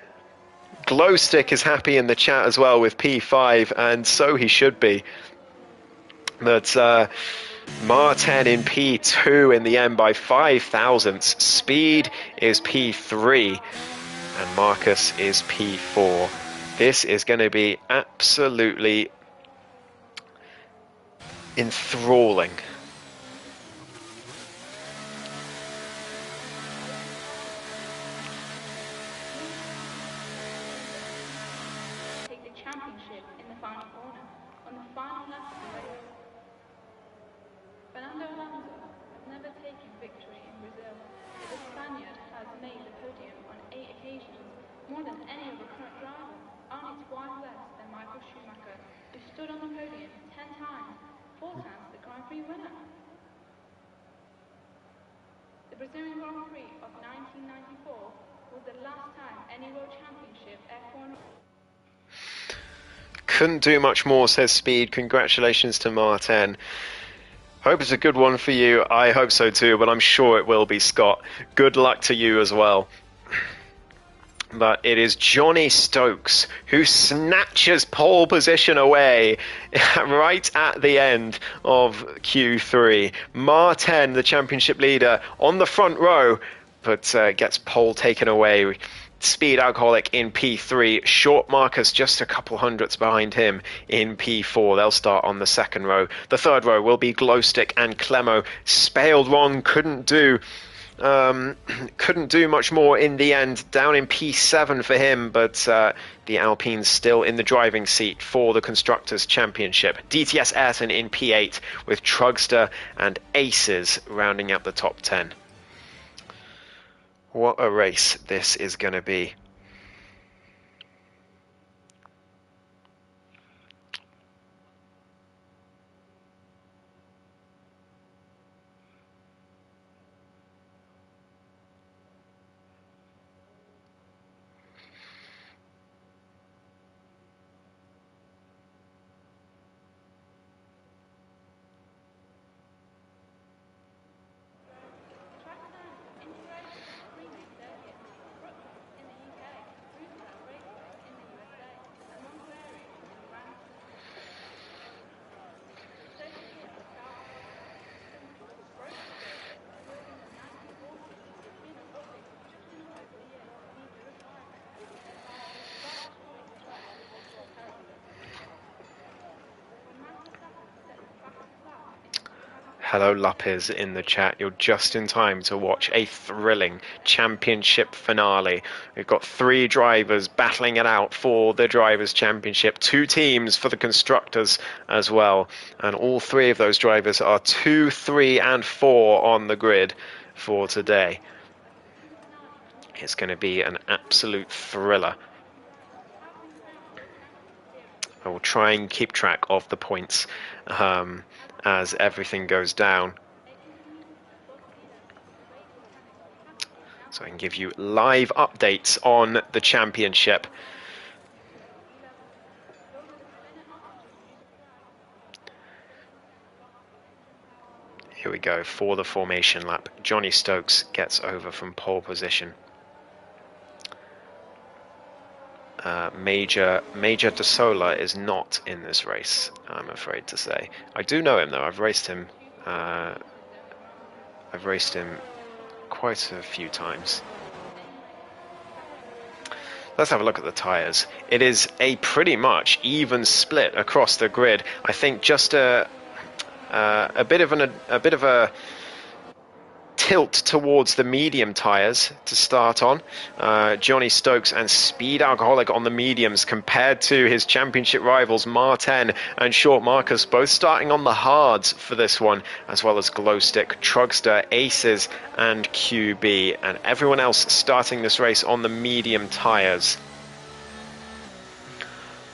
Glowstick is happy in the chat as well with P5, and so he should be. But Martin in P2 in the end by 5 thousandths. Speed is P3. And Marcus is P4. This is going to be absolutely enthralling. Take the championship in the final corner on the final lap of the race. Fernando Alonso has never taken victory in Brazil, but the Spaniard has made the podium on 8 occasions, more than any of the current drivers, only twice less than Michael Schumacher, who stood on the podium 10 times, 4 times the Grand Prix winner. The Brazilian Grand Prix of 1994 was the last time any World Championship F1. Couldn't do much more, says Speed. Congratulations to Martin. Hope it's a good one for you. I hope so too, but I'm sure it will be, Scott. Good luck to you as well. But it is Johnny Stokes who snatches pole position away right at the end of Q3. Martin, the championship leader, on the front row, but gets pole taken away. Speed Alcoholic in P3. Short Marcus just a couple hundredths behind him in P4. They'll start on the second row. The third row will be Glowstick and Clemo. Spaled Ron couldn't do Couldn't do much more in the end, down in P7 for him, but the Alpines still in the driving seat for the Constructors' Championship. DTS Ayrton in P8 with Trugster and Aces rounding out the top 10. What a race this is going to be. Hello Lapis in the chat, you're just in time to watch a thrilling championship finale. We've got 3 drivers battling it out for the Drivers' Championship, 2 teams for the Constructors as well, and all 3 of those drivers are 2, 3 and 4 on the grid for today. It's going to be an absolute thriller. I will try and keep track of the points as everything goes down, so I can give you live updates on the championship. Here we go for the formation lap. Johnny Stokes gets over from pole position. Major De Sola is not in this race, I'm afraid to say. I do know him though. I've raced him quite a few times. Let's have a look at the tyres. It is a pretty much even split across the grid. I think just a bit of a tilt towards the medium tyres to start on. Johnny Stokes and Speed Alcoholic on the mediums compared to his championship rivals Martin and Short Marcus, both starting on the hards for this one, as well as Glowstick, Trugster, Aces and QB, and everyone else starting this race on the medium tyres.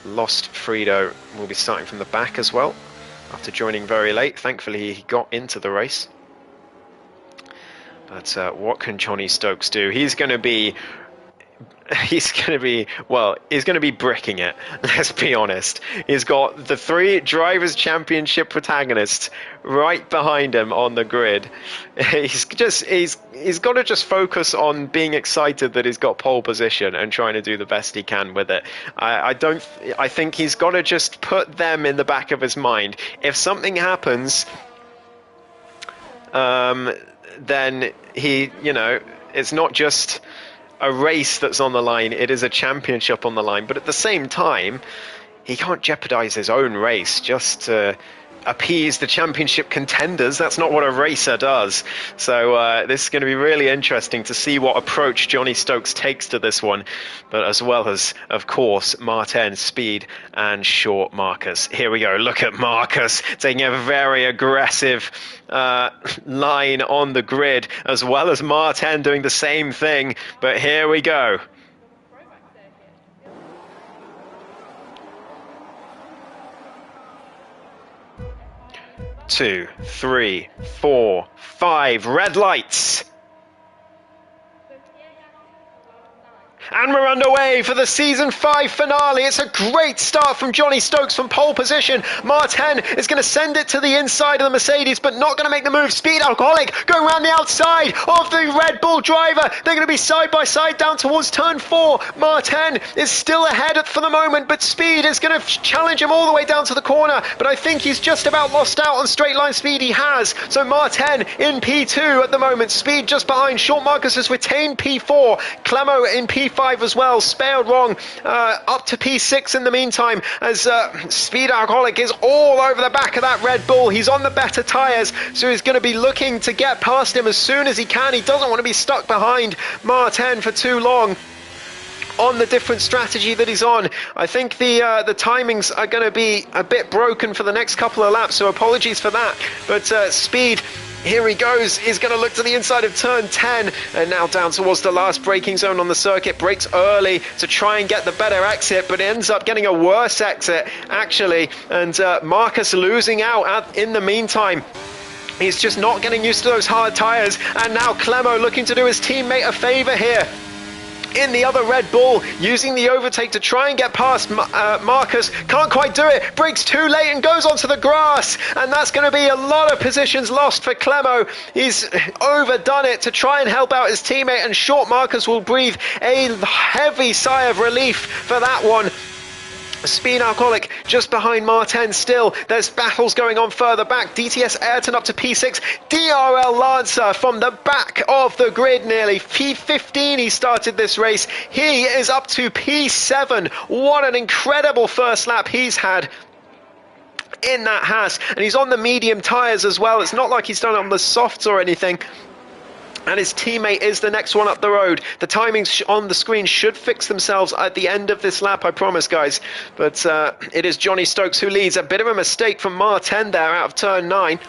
Lost Friedo will be starting from the back as well after joining very late. Thankfully he got into the race. But what can Johnny Stokes do? He's going to be bricking it. Let's be honest. He's got the 3 Drivers' Championship protagonists right behind him on the grid. He's got to just focus on being excited that he's got pole position and trying to do the best he can with it. I think he's got to just put them in the back of his mind. If something happens, then it's not just a race that's on the line, it is a championship on the line. But at the same time, he can't jeopardize his own race just to appease the championship contenders. That's not what a racer does. So this is going to be really interesting to see what approach Johnny Stokes takes to this one, but as well as, of course, Martin, Speed and Short Marcus. Here we go. Look at Marcus taking a very aggressive line on the grid, as well as Martin doing the same thing. But here we go. 2, 3, 4, 5 red lights. And we're underway for the Season 5 finale. It's a great start from Johnny Stokes from pole position. Martin is going to send it to the inside of the Mercedes, but not going to make the move. Speed Alcoholic going around the outside of the Red Bull driver. They're going to be side by side down towards turn 4. Martin is still ahead for the moment, but Speed is going to challenge him all the way down to the corner. But I think he's just about lost out on straight line speed. He has. So Martin in P2 at the moment. Speed just behind. Short Marcus has retained P4. Clemo in P5. P5 as well. Spelled wrong. Up to P6 in the meantime, as Speed Alcoholic is all over the back of that Red Bull. He's on the better tyres, so he's going to be looking to get past him as soon as he can. He doesn't want to be stuck behind Martin for too long on the different strategy that he's on. I think the timings are going to be a bit broken for the next couple of laps, so apologies for that. But Speed, here he goes. He's going to look to the inside of turn 10 and now down towards the last braking zone on the circuit. Brakes early to try and get the better exit, but ends up getting a worse exit, actually. And Marcus losing out in the meantime. He's just not getting used to those hard tyres. And now Clemo looking to do his teammate a favour here in the other Red Bull, using the overtake to try and get past Marcus. Can't quite do it, brakes too late and goes onto the grass, and that's going to be a lot of positions lost for Clemo. He's overdone it to try and help out his teammate, and Short Marcus will breathe a heavy sigh of relief for that one. Speed Alcoholic just behind Martin still. There's battles going on further back. DTS Ayrton up to P6. DRL Lancer from the back of the grid nearly. P15 he started this race. He is up to P7. What an incredible first lap he's had in that Haas. And he's on the medium tyres as well. It's not like he's done it on the softs or anything. And his teammate is the next one up the road. The timings on the screen should fix themselves at the end of this lap, I promise, guys. But it is Johnny Stokes who leads. A bit of a mistake from Martin there out of turn 9.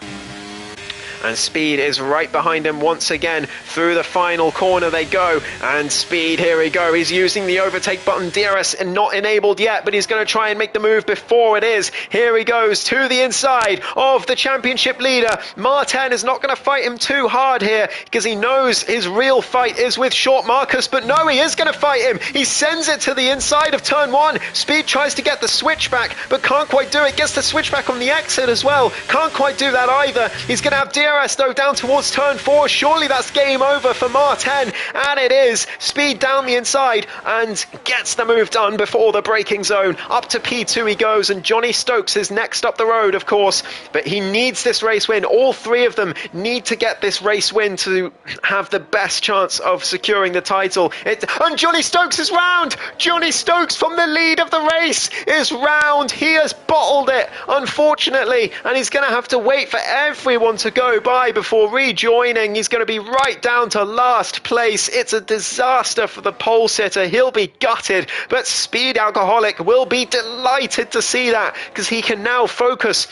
And Speed is right behind him once again. Through the final corner they go. And Speed, here we go. He's using the overtake button. DRS not enabled yet, but he's going to try and make the move before it is. Here he goes to the inside of the championship leader. Martin is not going to fight him too hard here, because he knows his real fight is with Short Marcus. But no, he is going to fight him. He sends it to the inside of turn 1. Speed tries to get the switchback, but can't quite do it. Gets the switchback on the exit as well. Can't quite do that either. He's going to have DRS though down towards turn 4. Surely that's game over for Martin, and it is. Speed down the inside and gets the move done before the braking zone. Up to P2 he goes, and Johnny Stokes is next up the road, of course, but he needs this race win. All three of them need to get this race win to have the best chance of securing the title. And Johnny Stokes is round. Johnny Stokes from the lead of the race is round. He has bottled it, unfortunately, and he's going to have to wait for everyone to go by before rejoining. He's going to be right down to last place. It's a disaster for the pole sitter. He'll be gutted, but Speed Alcoholic will be delighted to see that, because he can now focus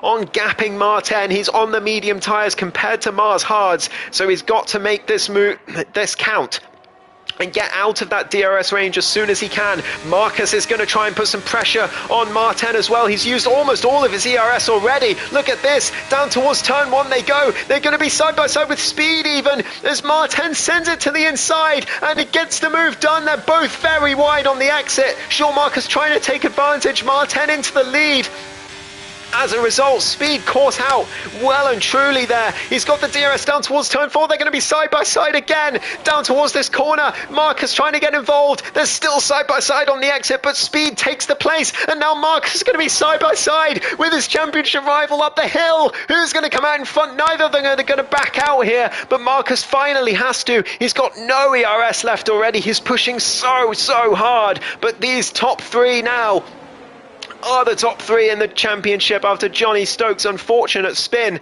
on gapping Martin. He's on the medium tyres compared to Mars Hards, so he's got to make this count and get out of that DRS range as soon as he can. Marcus is going to try and put some pressure on Martin as well. He's used almost all of his ERS already. Look at this. Down towards turn 1 they go. They're going to be side by side with Speed even, as Martin sends it to the inside and it gets the move done. They're both very wide on the exit. Shaw Marcus trying to take advantage. Martin into the lead. As a result, Speed caught out well and truly there. He's got the DRS down towards turn 4. They're going to be side by side again down towards this corner. Marcus trying to get involved. They're still side by side on the exit, but Speed takes the place, and now Marcus is going to be side by side with his championship rival up the hill. Who's going to come out in front? Neither of them are going to back out here, but Marcus finally has to. He's got no ERS left already. He's pushing so hard, but these top 3 now are the top 3 in the championship after Johnny Stokes' unfortunate spin.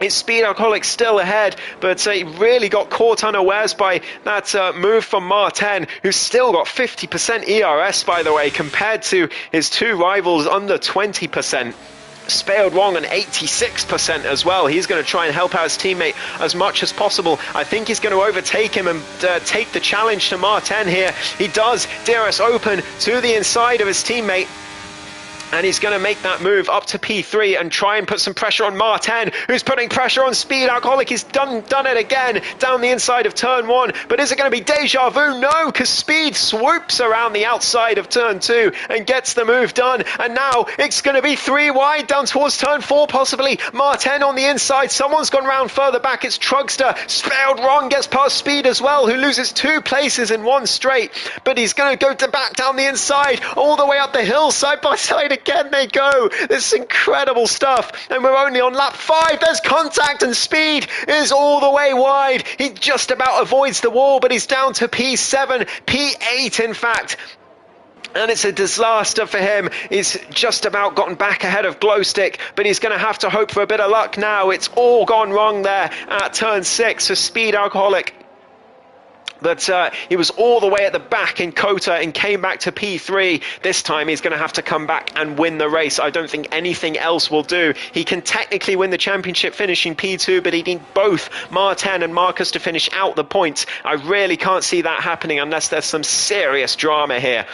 It's Speed Alcoholic still ahead, but he really got caught unawares by that move from Martin, who's still got 50% ERS, by the way, compared to his 2 rivals under 20%. Spelled wrong and 86% as well. He's going to try and help out his teammate as much as possible. I think he's going to overtake him and take the challenge to Martin here. He does. DRS open to the inside of his teammate, and he's going to make that move up to P3 and try and put some pressure on Martin, who's putting pressure on Speed Alcoholic. He's done it again down the inside of turn 1. But is it going to be deja vu? No, because Speed swoops around the outside of turn 2 and gets the move done. And now it's going to be 3 wide down towards turn 4 possibly. Martin on the inside. Someone's gone round further back. It's Trugster. Spelled wrong. Gets past Speed as well, who loses 2 places in one straight. But he's going to go back down the inside all the way up the hill, side by side again. again they go. This is incredible stuff. And we're only on lap 5. There's contact and Speed is all the way wide. He just about avoids the wall, but he's down to P7, P8 in fact. And it's a disaster for him. He's just about gotten back ahead of Glowstick, but he's going to have to hope for a bit of luck now. It's all gone wrong there at turn 6 for Speed Alcoholic. But he was all the way at the back in Kota and came back to P3. This time he's going to have to come back and win the race. I don't think anything else will do. He can technically win the championship finishing P2, but he needs both Martin and Marcus to finish out the points. I really can't see that happening unless there's some serious drama here.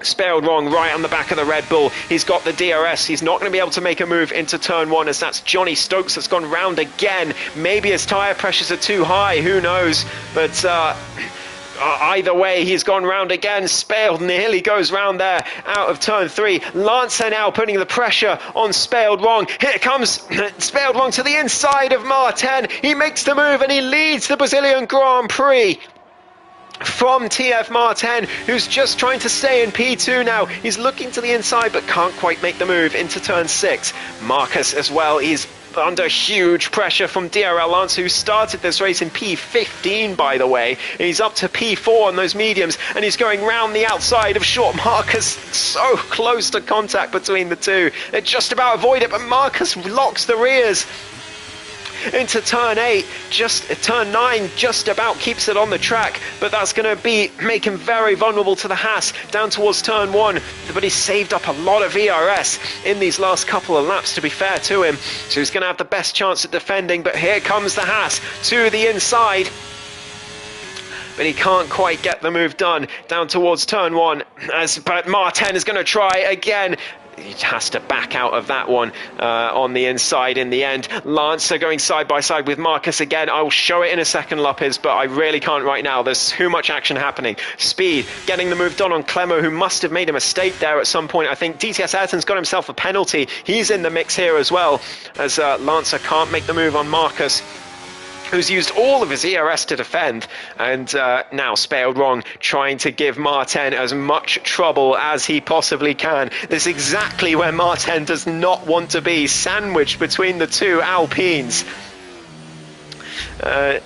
Spelled wrong right on the back of the Red Bull. He's got the DRS. He's not going to be able to make a move into turn 1 as that's Johnny Stokes that's gone round again. Maybe his tyre pressures are too high. Who knows? But either way, he's gone round again. Spaled nearly goes round there out of turn 3. Lancer now putting the pressure on Spaled wrong. Here comes Spaled wrong to the inside of Martin. He makes the move and he leads the Brazilian Grand Prix from TF Martin, who's just trying to stay in P2 now. He's looking to the inside but can't quite make the move into turn 6. Marcus as well, he's under huge pressure from DRL Lance, who started this race in P15 by the way. He's up to P4 on those mediums and he's going round the outside of short Marcus. So close to contact between the two. They just about avoid it, but Marcus locks the rears into turn 8, turn 9 just about keeps it on the track, but that's going to make him very vulnerable to the Haas down towards turn 1. But he's saved up a lot of ERS in these last couple of laps, to be fair to him, so he's going to have the best chance at defending. But here comes the Haas to the inside, but he can't quite get the move done down towards turn 1, but Martin is going to try again. He has to back out of that one on the inside in the end. Lancer going side by side with Marcus again. I'll show it in a second, Lopez, but I really can't right now. There's too much action happening. Speed getting the move done on Clemo, who must have made a mistake there at some point. I think DTS Ayrton's got himself a penalty. He's in the mix here as well, as Lancer can't make the move on Marcus, who's used all of his ERS to defend, and now Spaled wrong, trying to give Martin as much trouble as he possibly can. This is exactly where Martin does not want to be, sandwiched between the two Alpines.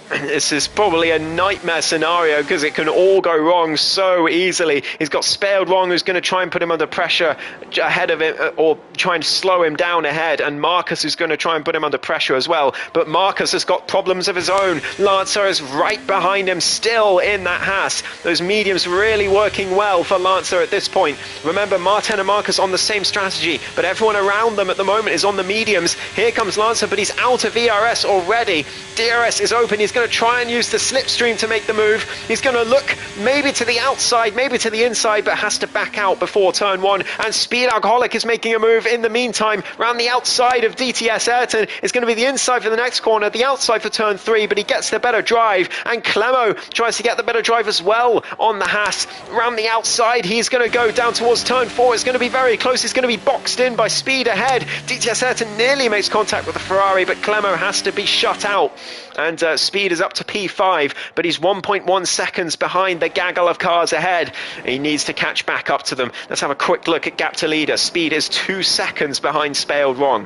This is probably a nightmare scenario because it can all go wrong so easily. He's got Spaled wrong, who's going to try and put him under pressure ahead of him, or try and slow him down ahead, and Marcus is going to try and put him under pressure as well. But Marcus has got problems of his own. Lancer is right behind him, still in that Haas. Those mediums really working well for Lancer at this point. Remember, Martin and Marcus on the same strategy, but everyone around them at the moment is on the mediums. Here comes Lancer, but he's out of ERS already. DRS is open. He's going to try and use the slipstream to make the move. He's going to look maybe to the outside, maybe to the inside, but has to back out before turn 1. And Speed Alcoholic is making a move in the meantime around the outside of DTS Ayrton. It's going to be the inside for the next corner, the outside for turn 3, but he gets the better drive, and Clemo tries to get the better drive as well on the Haas. Around the outside, he's going to go down towards turn 4. It's going to be very close. He's going to be boxed in by Speed ahead. DTS Ayrton nearly makes contact with the Ferrari, but Clemo has to be shut out. And Speed is up to P5, but he's 1.1 seconds behind the gaggle of cars ahead. He needs to catch back up to them. Let's have a quick look at gap to leader. Speed is 2 seconds behind Spaled wrong.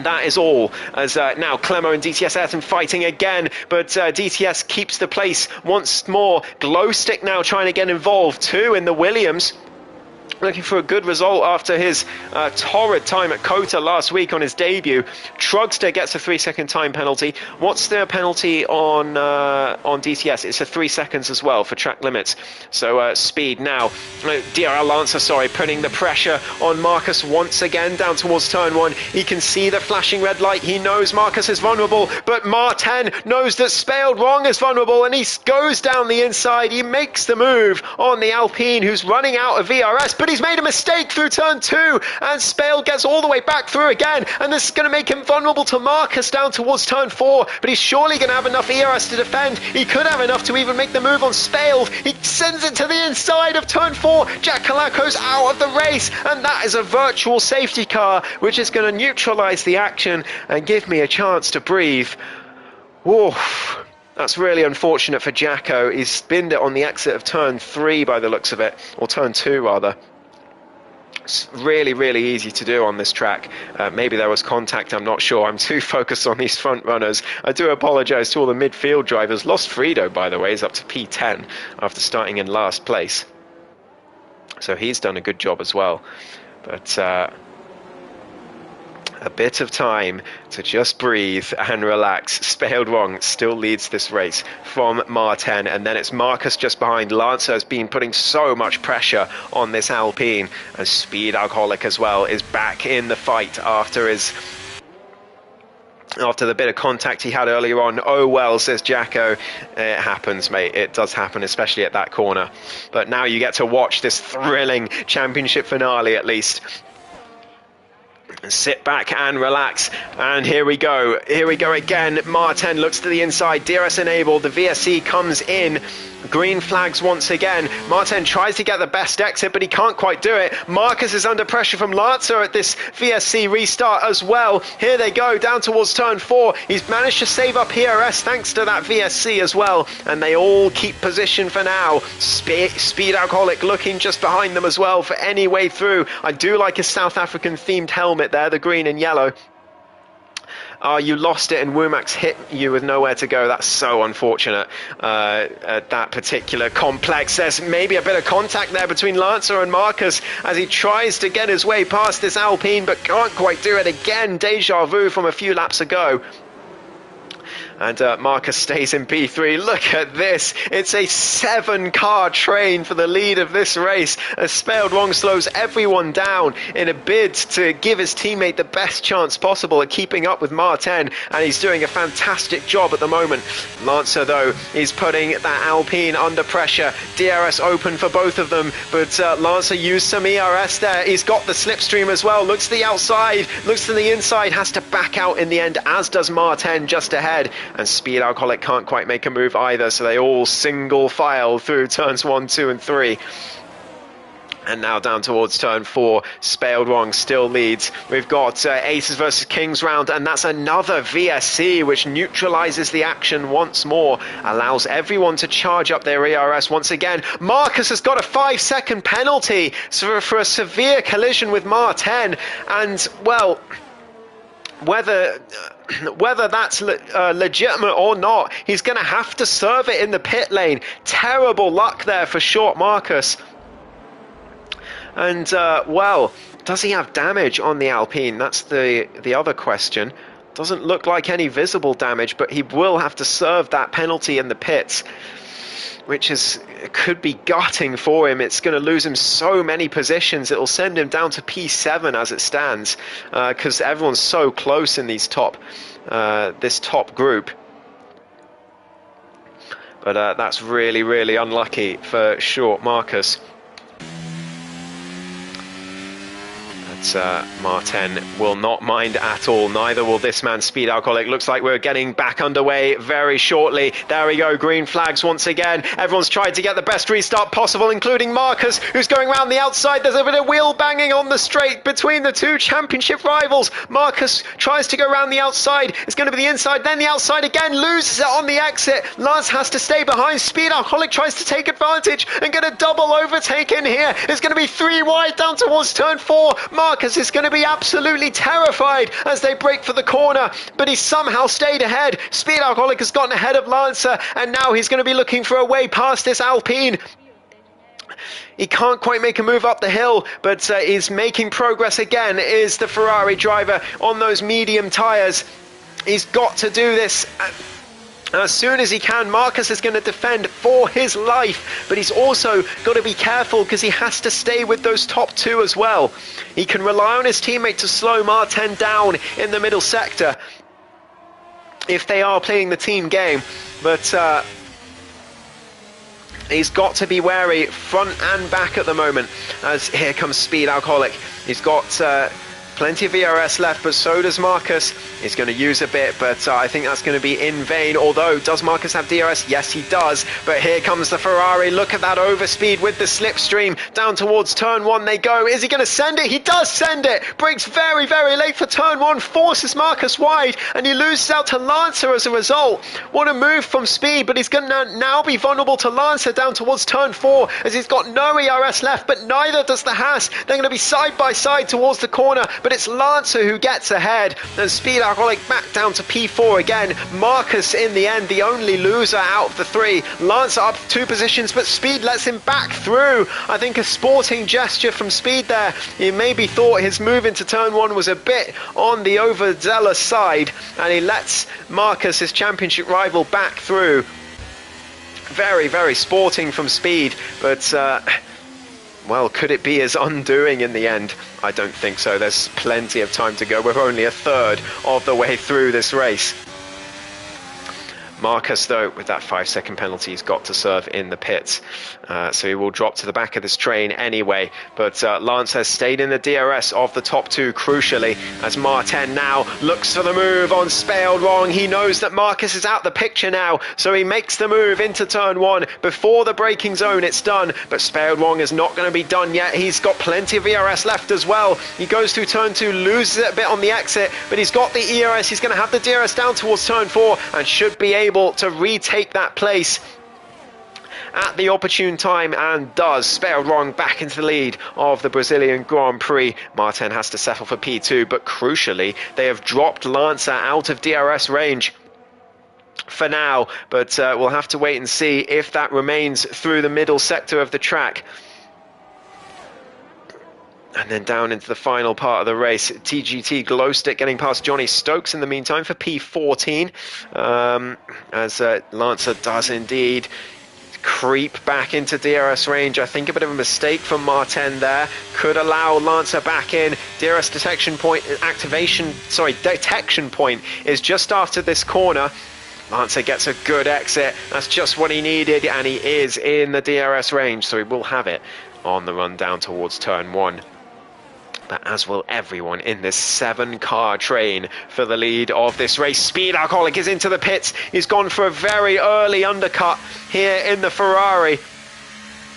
That is all, as now Clemo and DTS Ayrton fighting again, but DTS keeps the place once more. Glowstick now trying to get involved too in the Williams, looking for a good result after his torrid time at Kota last week on his debut. Trugster gets a 3-second time penalty. What's the penalty on DTS? It's a 3 seconds as well for track limits. So Speed now, DRL Lancer, sorry, putting the pressure on Marcus once again down towards turn 1. He can see the flashing red light. He knows Marcus is vulnerable, but Martin knows that Spaled wrong is vulnerable, and he goes down the inside. He makes the move on the Alpine, who's running out of VRS, but he's made a mistake through turn 2, and Spaled gets all the way back through again, and this is going to make him vulnerable to Marcus down towards turn 4, but he's surely going to have enough ERS to defend. He could have enough to even make the move on Spaled. He sends it to the inside of turn 4. Jack Calaco's out of the race, and that is a virtual safety car, which is going to neutralise the action and give me a chance to breathe. Oof. That's really unfortunate for Jacko. He's spinned it on the exit of turn 3 by the looks of it, or turn 2 rather. It's really, really easy to do on this track. Maybe there was contact, I'm not sure. I'm too focused on these front runners. I do apologise to all the midfield drivers. Lost Frido, by the way, is up to P10 after starting in last place. So he's done a good job as well. But a bit of time to just breathe and relax. Speldwong still leads this race from Martin, and then it's Marcus just behind. Lancer has been putting so much pressure on this Alpine, and Speed Alcoholic as well is back in the fight after the bit of contact he had earlier on. Oh well, says Jacko. It happens, mate. It does happen, especially at that corner. But now you get to watch this thrilling championship finale at least. Sit back and relax, and here we go again. Martin looks to the inside, DRS enabled, the VSC comes in, green flags once again. Martin tries to get the best exit, but he can't quite do it. Marcus is under pressure from Lancer at this VSC restart as well. Here they go, down towards turn 4. He's managed to save up PRS thanks to that VSC as well, and they all keep position for now. Speed Alcoholic looking just behind them as well for any way through. I do like his South African themed helmet there, the green and yellow. You lost it and Womack's hit you with nowhere to go. That's so unfortunate. At that particular complex, there's maybe a bit of contact there between Lancer and Marcus as he tries to get his way past this Alpine, but can't quite do it again. Deja vu from a few laps ago. And Marcus stays in P3. Look at this. It's a 7-car train for the lead of this race, as Speldwong slows everyone down in a bid to give his teammate the best chance possible at keeping up with Martin, and he's doing a fantastic job at the moment. Lancer, though, is putting that Alpine under pressure. DRS open for both of them, but Lancer used some ERS there. He's got the slipstream as well. Looks to the outside, looks to the inside, has to back out in the end, as does Martin just ahead. And Speed Alcoholic can't quite make a move either, so they all single file through turns 1, 2 and 3. And now down towards turn 4, Speldwong still leads. We've got Aces versus Kings round, and that's another VSC, which neutralizes the action once more, allows everyone to charge up their ERS once again. Marcus has got a 5-second penalty for a severe collision with Martin, and, well, whether that's legitimate or not, he's going to have to serve it in the pit lane. Terrible luck there for short Marcus. And, well, does he have damage on the Alpine? That's the other question. Doesn't look like any visible damage, but he will have to serve that penalty in the pits, which could be gutting for him. It's going to lose him so many positions. It'll send him down to P7 as it stands, because everyone's so close in this top group. But that's really, really unlucky for short Marcus. Martin will not mind at all. Neither will this man, Speed Alcoholic. Looks like we're getting back underway very shortly. There we go, green flags once again. Everyone's tried to get the best restart possible, including Marcus, who's going around the outside. There's a bit of wheel banging on the straight between the two championship rivals. Marcus tries to go around the outside. It's going to be the inside, then the outside again. Loses it on the exit. Lance has to stay behind. Speed Alcoholic tries to take advantage and get a double overtake in here. It's going to be 3 wide down towards turn 4. Marcus is going to be absolutely terrified as they break for the corner, but he somehow stayed ahead. Speed Alcoholic has gotten ahead of Lancer, and now he's going to be looking for a way past this Alpine. He can't quite make a move up the hill, but is making progress again, is the Ferrari driver on those medium tyres. He's got to do this as soon as he can. Marcus is going to defend for his life, but he's also got to be careful because he has to stay with those top 2 as well. He can rely on his teammate to slow Martin down in the middle sector if they are playing the team game, but he's got to be wary front and back at the moment, as here comes Speed Alcoholic. He's got plenty of ERS left, but so does Marcus. He's going to use a bit, but I think that's going to be in vain. Although, does Marcus have DRS? Yes, he does. But here comes the Ferrari. Look at that overspeed with the slipstream. Down towards turn 1 they go. Is he going to send it? He does send it. Brakes very, very late for turn 1. Forces Marcus wide, and he loses out to Lancer as a result. What a move from Speed, but he's going to now be vulnerable to Lancer down towards turn 4, as he's got no ERS left, but neither does the Haas. They're going to be side by side towards the corner, but it's Lancer who gets ahead, and Speed Alcoholic back down to P4 again. Marcus in the end, the only loser out of the 3. Lancer up 2 positions, but Speed lets him back through. I think a sporting gesture from Speed there. He maybe thought his move into turn 1 was a bit on the overzealous side, and he lets Marcus, his championship rival, back through. Very, very sporting from Speed, but well, could it be his undoing in the end? I don't think so. There's plenty of time to go. We're only a third of the way through this race. Marcus, though, with that 5-second penalty, he's got to serve in the pits. So he will drop to the back of this train anyway. But Lance has stayed in the DRS of the top 2, crucially, as Martin now looks for the move on Spaled Wrong. He knows that Marcus is out the picture now, so he makes the move into turn 1. Before the braking zone, it's done. But Spaled Wrong is not going to be done yet. He's got plenty of ERS left as well. He goes through turn 2, loses it a bit on the exit, but he's got the ERS. He's going to have the DRS down towards turn 4 and should be able to retake that place at the opportune time, and does. Spelled Wrong back into the lead of the Brazilian Grand Prix. Martin has to settle for P2, but crucially they have dropped Lancer out of DRS range for now, but we'll have to wait and see if that remains through the middle sector of the track. And then down into the final part of the race, TGT Glowstick getting past Johnny Stokes in the meantime for P14, as Lancer does indeed creep back into DRS range. I think a bit of a mistake from Martin there. Could allow Lancer back in. DRS detection point is just after this corner. Lancer gets a good exit. That's just what he needed, and he is in the DRS range, so he will have it on the run down towards turn 1. But as will everyone in this 7-car train for the lead of this race. Speed Alcoholic is into the pits. He's gone for a very early undercut here in the Ferrari.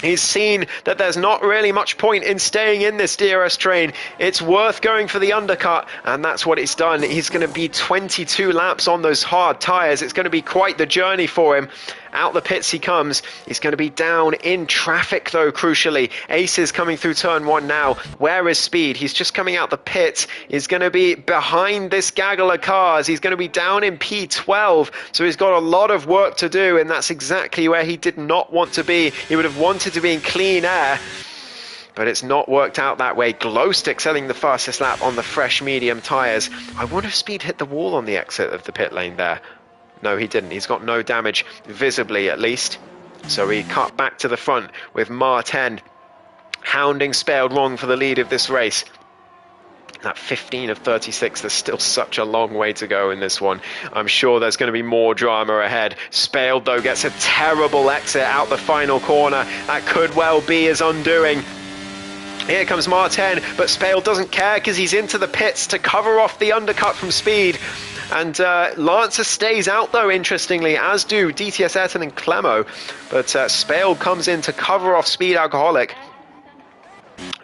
He's seen that there's not really much point in staying in this DRS train. It's worth going for the undercut, and that's what he's done. He's going to be 22 laps on those hard tyres. It's going to be quite the journey for him. Out the pits he comes. He's going to be down in traffic, though, crucially. Ace is coming through turn 1 now. Where is Speed? He's just coming out the pits. He's going to be behind this gaggle of cars. He's going to be down in P12, so he's got a lot of work to do, and that's exactly where he did not want to be. He would have wanted to be in clean air, but it's not worked out that way. Glowstick setting the fastest lap on the fresh medium tyres. I wonder if Speed hit the wall on the exit of the pit lane there. No, he didn't. He's got no damage, visibly at least. So he cut back to the front with Martin hounding Spaled Wrong for the lead of this race. That 15 of 36, there's still such a long way to go in this one. I'm sure there's going to be more drama ahead. Spaled, though, gets a terrible exit out the final corner. That could well be his undoing. Here comes Martin, but Spaled doesn't care because he's into the pits to cover off the undercut from Speed. And Lancer stays out, though, interestingly, as do DTS Ayrton and Clemo. But Spaled comes in to cover off Speed Alcoholic,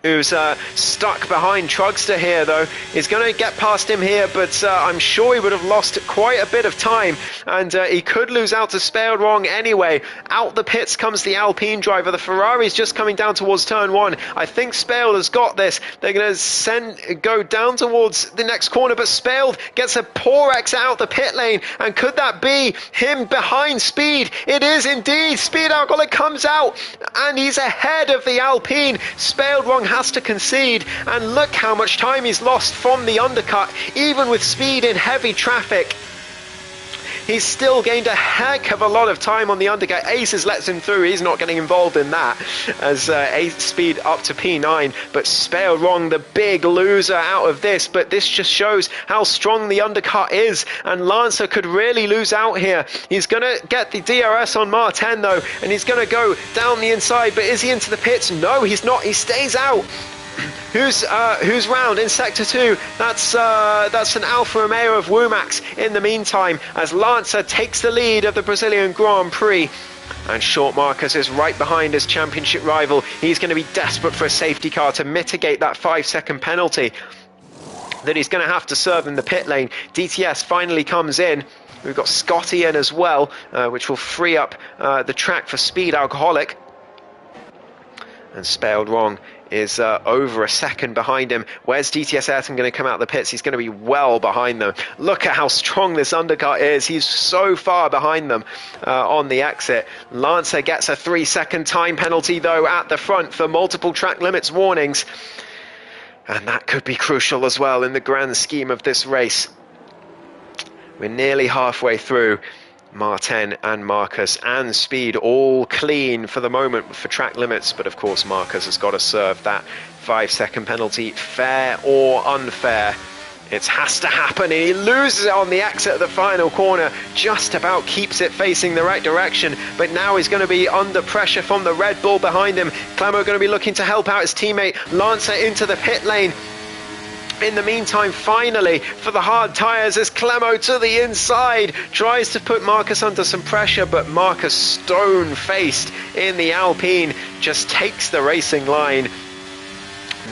who's stuck behind Trugster here, though. He's going to get past him here, but I'm sure he would have lost quite a bit of time, and he could lose out to Spaled Wrong anyway. Out the pits comes the Alpine driver. The Ferrari's just coming down towards turn 1. I think Spaled has got this. They're going to go down towards the next corner, but Spaled gets a poor exit out the pit lane, and could that be him behind Speed? It is indeed. Speed Alcoholic comes out, and he's ahead of the Alpine. Spaled Wrong has to concede, and look how much time he's lost from the undercut. Even with Speed in heavy traffic, he's still gained a heck of a lot of time on the undercut. Aces lets him through. He's not getting involved in that, as Ace Speed up to P9. But Spaled Wrong, the big loser out of this. But this just shows how strong the undercut is, and Lancer could really lose out here. He's going to get the DRS on Martin, though, and he's going to go down the inside. But is he into the pits? No, he's not. He stays out. Who's round in sector 2? That's an Alfa Romeo of Womax in the meantime, as Lancer takes the lead of the Brazilian Grand Prix. And Short Marcus is right behind his championship rival. He's going to be desperate for a safety car to mitigate that 5-second penalty that he's going to have to serve in the pit lane. DTS finally comes in. We've got Scotty in as well, which will free up the track for Speed Alcoholic. And Spelled Wrong is over a second behind him. Where's DTS Ayrton going to come out of the pits? He's going to be well behind them. Look at how strong this undercut is. He's so far behind them on the exit. Lancer gets a 3-second time penalty, though, at the front for multiple track limits warnings. And that could be crucial as well in the grand scheme of this race. We're nearly halfway through. Martin and Marcus and Speed all clean for the moment for track limits, but of course Marcus has got to serve that 5-second penalty, fair or unfair. It has to happen, and he loses it on the exit of the final corner, just about keeps it facing the right direction, but now he's going to be under pressure from the Red Bull behind him. Clemo going to be looking to help out his teammate. Lancer into the pit lane. In the meantime, finally, for the hard tyres, as Clemo to the inside tries to put Marcus under some pressure, but Marcus, stone-faced in the Alpine, just takes the racing line.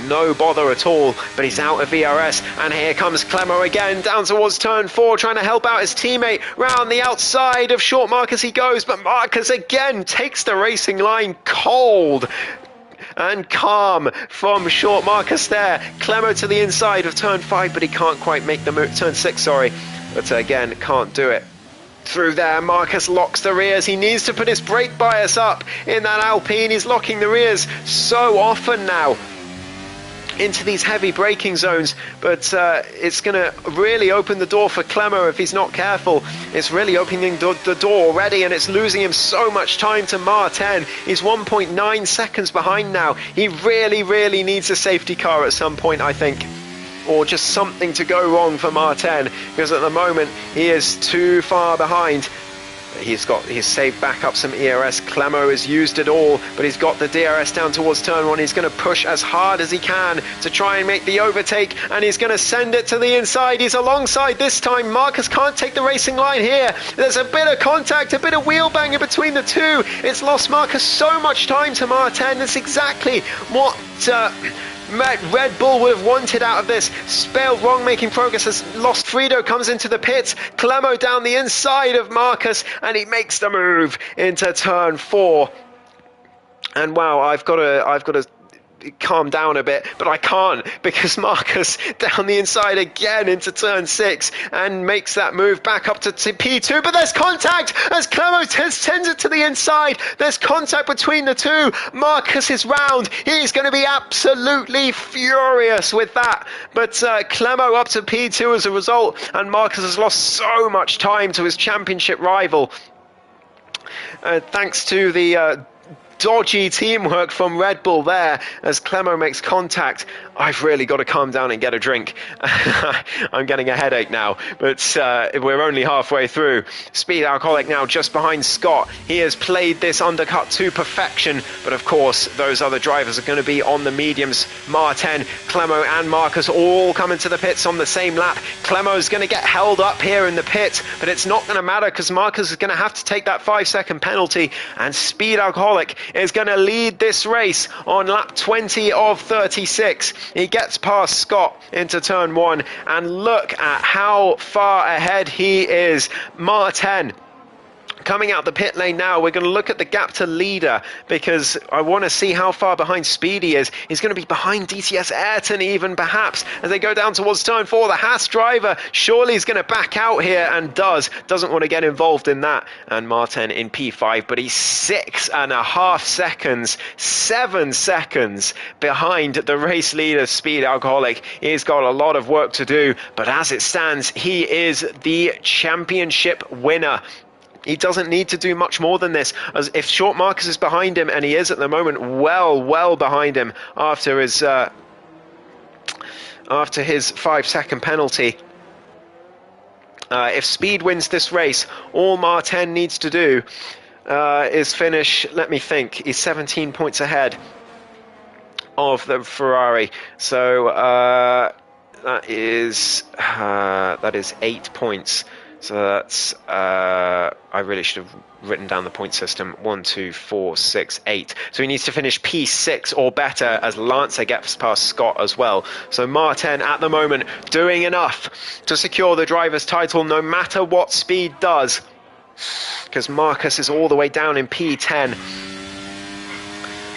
No bother at all, but he's out of VRS, and here comes Clemo again down towards turn 4, trying to help out his teammate. Round the outside of Short Marcus he goes, but Marcus again takes the racing line cold and calm from Short Marcus there. Clemo to the inside of turn 5, but he can't quite make the move. Turn 6, sorry. But again, can't do it. Through there, Marcus locks the rears. He needs to put his brake bias up in that Alpine. He's locking the rears so often now into these heavy braking zones, but it's going to really open the door for Clemo if he's not careful. It's really opening the door already, and it's losing him so much time to Martin. He's 1.9 seconds behind now. He really needs a safety car at some point, I think, or just something to go wrong for Martin, because at the moment he is too far behind. He's saved back up some ERS. Clemo has used it all, but he's got the DRS down towards turn 1. He's going to push as hard as he can to try and make the overtake, and he's going to send it to the inside. He's alongside this time. Marcus can't take the racing line here. There's a bit of contact, a bit of wheel banging between the two. It's lost Marcus so much time to Martin. That's exactly what Red Bull would have wanted out of this. Spelled Wrong making progress as Lost Frido comes into the pits. Clemo down the inside of Marcus, and he makes the move into turn 4. And wow, I've got to calm down a bit, but I can't, because Marcus down the inside again into turn 6 and makes that move back up to P2, but there's contact as Clemo sends it to the inside. There's contact between the two. Marcus is round. He's going to be absolutely furious with that, but Clemo up to P2 as a result, and Marcus has lost so much time to his championship rival. Thanks to the dodgy teamwork from Red Bull there as Clemo makes contact. I've really got to calm down and get a drink. I'm getting a headache now, but we're only halfway through. Speed Alcoholic now just behind Scott. He has played this undercut to perfection, but of course those other drivers are going to be on the mediums. Martin, Clemo and Marcus all coming to the pits on the same lap. Clemo's going to get held up here in the pit, but it's not going to matter because Marcus is going to have to take that 5-second penalty, and Speed Alcoholic is going to lead this race on lap 20 of 36. He gets past Scott into turn 1, and look at how far ahead he is. Martin coming out the pit lane now. We're going to look at the gap to leader because I want to see how far behind Speedy is. He's going to be behind DTS Ayrton even, perhaps, as they go down towards turn 4. The Haas driver surely is going to back out here, and doesn't want to get involved in that. And Martin in P5, but he's 6.5 seconds, 7 seconds behind the race leader, Speed Alcoholic. He's got a lot of work to do, but as it stands, he is the championship winner. He doesn't need to do much more than this. As if Short Marcus is behind him, and he is at the moment well behind him after his 5-second penalty. If Speed wins this race, all Martin needs to do is finish, let me think, he's 17 points ahead of the Ferrari. So that is 8 points. So that's I really should have written down the point system. 1, 2, 4, 6, 8. So he needs to finish P6 or better as Lancer gets past Scott as well. So Martin at the moment doing enough to secure the driver's title no matter what speed does, because Marcus is all the way down in P10.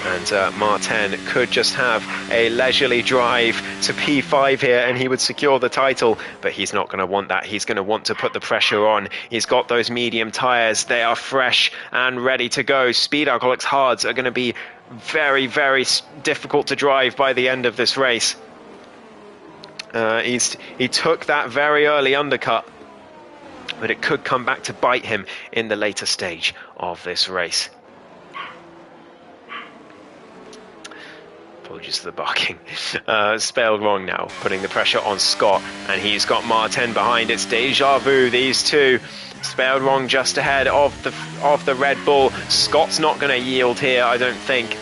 And Martin could just have a leisurely drive to P5 here and he would secure the title, but he's not going to want that. He's going to want to put the pressure on. He's got those medium tyres. They are fresh and ready to go. Speed Alcoholics Hards are going to be very, very difficult to drive by the end of this race. He took that very early undercut, but it could come back to bite him in the later stage of this race. Apologies for the barking. Spelled wrong now, putting the pressure on Scott, and he's got Martin behind. It's deja vu, these two. Spelled wrong just ahead of the Red Bull. Scott's not going to yield here, I don't think.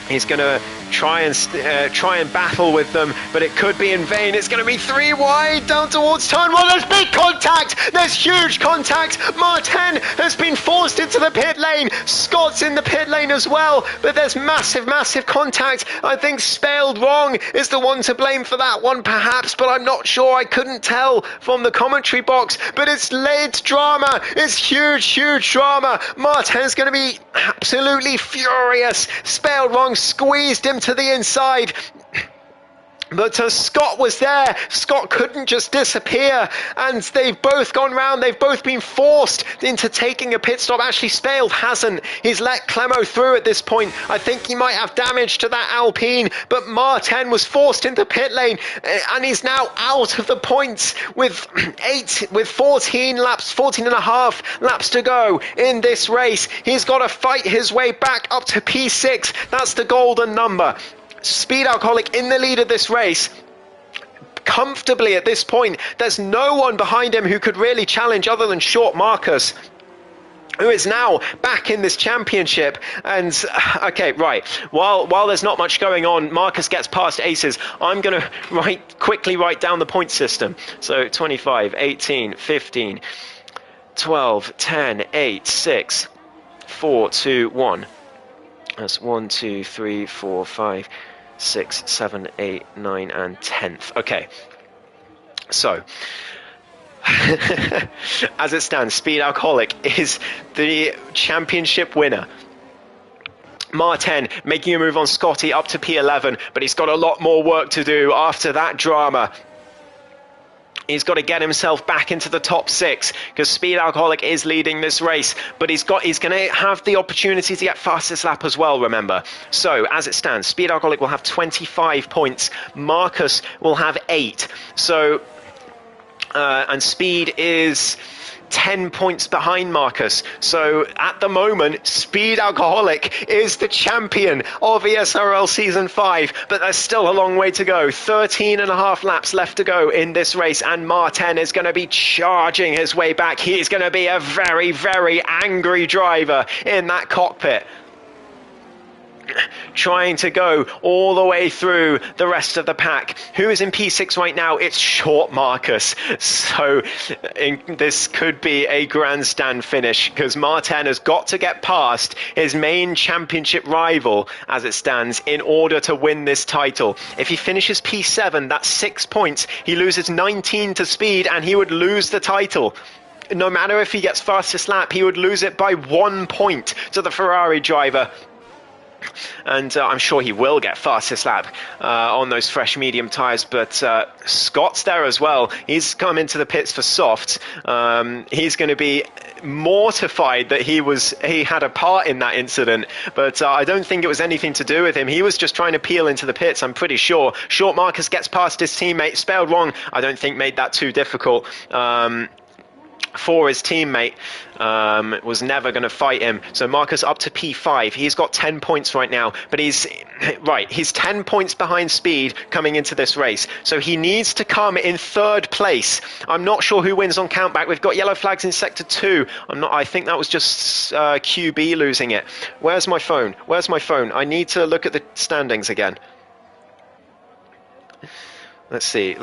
He's going to try and battle with them, but it could be in vain. It's going to be 3 wide down towards turn 1. There's big contact. There's huge contact. Martin has been forced into the pit lane. Scott's in the pit lane as well, but there's massive, massive contact. I think Spelled Wrong is the one to blame for that one, perhaps, but I'm not sure. I couldn't tell from the commentary box, but it's late drama. It's huge, huge drama. Martin's going to be absolutely furious. Spelled Wrong squeezed him to the inside, but Scott was there. Scott couldn't just disappear, and they've both gone round. They've both been forced into taking a pit stop. Actually, Spelled hasn't. He's let Clemo through at this point. I think he might have damage to that Alpine, but Martin was forced into pit lane, and he's now out of the points with 14 and a half laps to go in this race. He's got to fight his way back up to P6. That's the golden number. Speed Alcoholic in the lead of this race comfortably at this point. There's no one behind him who could really challenge other than Short Marcus, who is now back in this championship. And okay, right, while there's not much going on, Marcus gets past Aces. I'm going to quickly write down the point system. So 25, 18, 15, 12, 10, 8, 6, 4, 2, 1. That's 1, 2, 3, 4, 5, 6, 7, 8, 9, and 10th. Okay, so as it stands, Speed Alcoholic is the championship winner. Martin making a move on Scotty up to P11, but he's got a lot more work to do after that drama. He's got to get himself back into the top 6, because Speed Alcoholic is leading this race, but he's going to have the opportunity to get fastest lap as well, remember. So as it stands, Speed Alcoholic will have 25 points. Marcus will have 8. So and Speed is 10 points behind Marcus. So at the moment, Speed Alcoholic is the champion of ESRL Season 5, but there's still a long way to go. 13 and a half laps left to go in this race, and Martin is going to be charging his way back. He's going to be a very, very angry driver in that cockpit, trying to go all the way through the rest of the pack. Who is in P6 right now? It's Short Marcus. So this could be a grandstand finish, because Martin has got to get past his main championship rival as it stands in order to win this title. If he finishes P7, that's 6 points. He loses 19 to Speed and he would lose the title. No matter if he gets fastest lap, he would lose it by 1 point to the Ferrari driver. And I'm sure he will get fastest lap on those fresh medium tyres, but Scott's there as well. He's come into the pits for softs. He's going to be mortified that he had a part in that incident, but I don't think it was anything to do with him. He was just trying to peel into the pits, I'm pretty sure. Short Marcus gets past his teammate. Spelled Wrong, I don't think made that too difficult. for his teammate, was never going to fight him. So Marcus up to P5. He's got 10 points right now, but he's 10 points behind Speed coming into this race. So he needs to come in third place. I'm not sure who wins on countback. We've got yellow flags in sector 2. I think that was just QB losing it. Where's my phone? I need to look at the standings again. Let's see.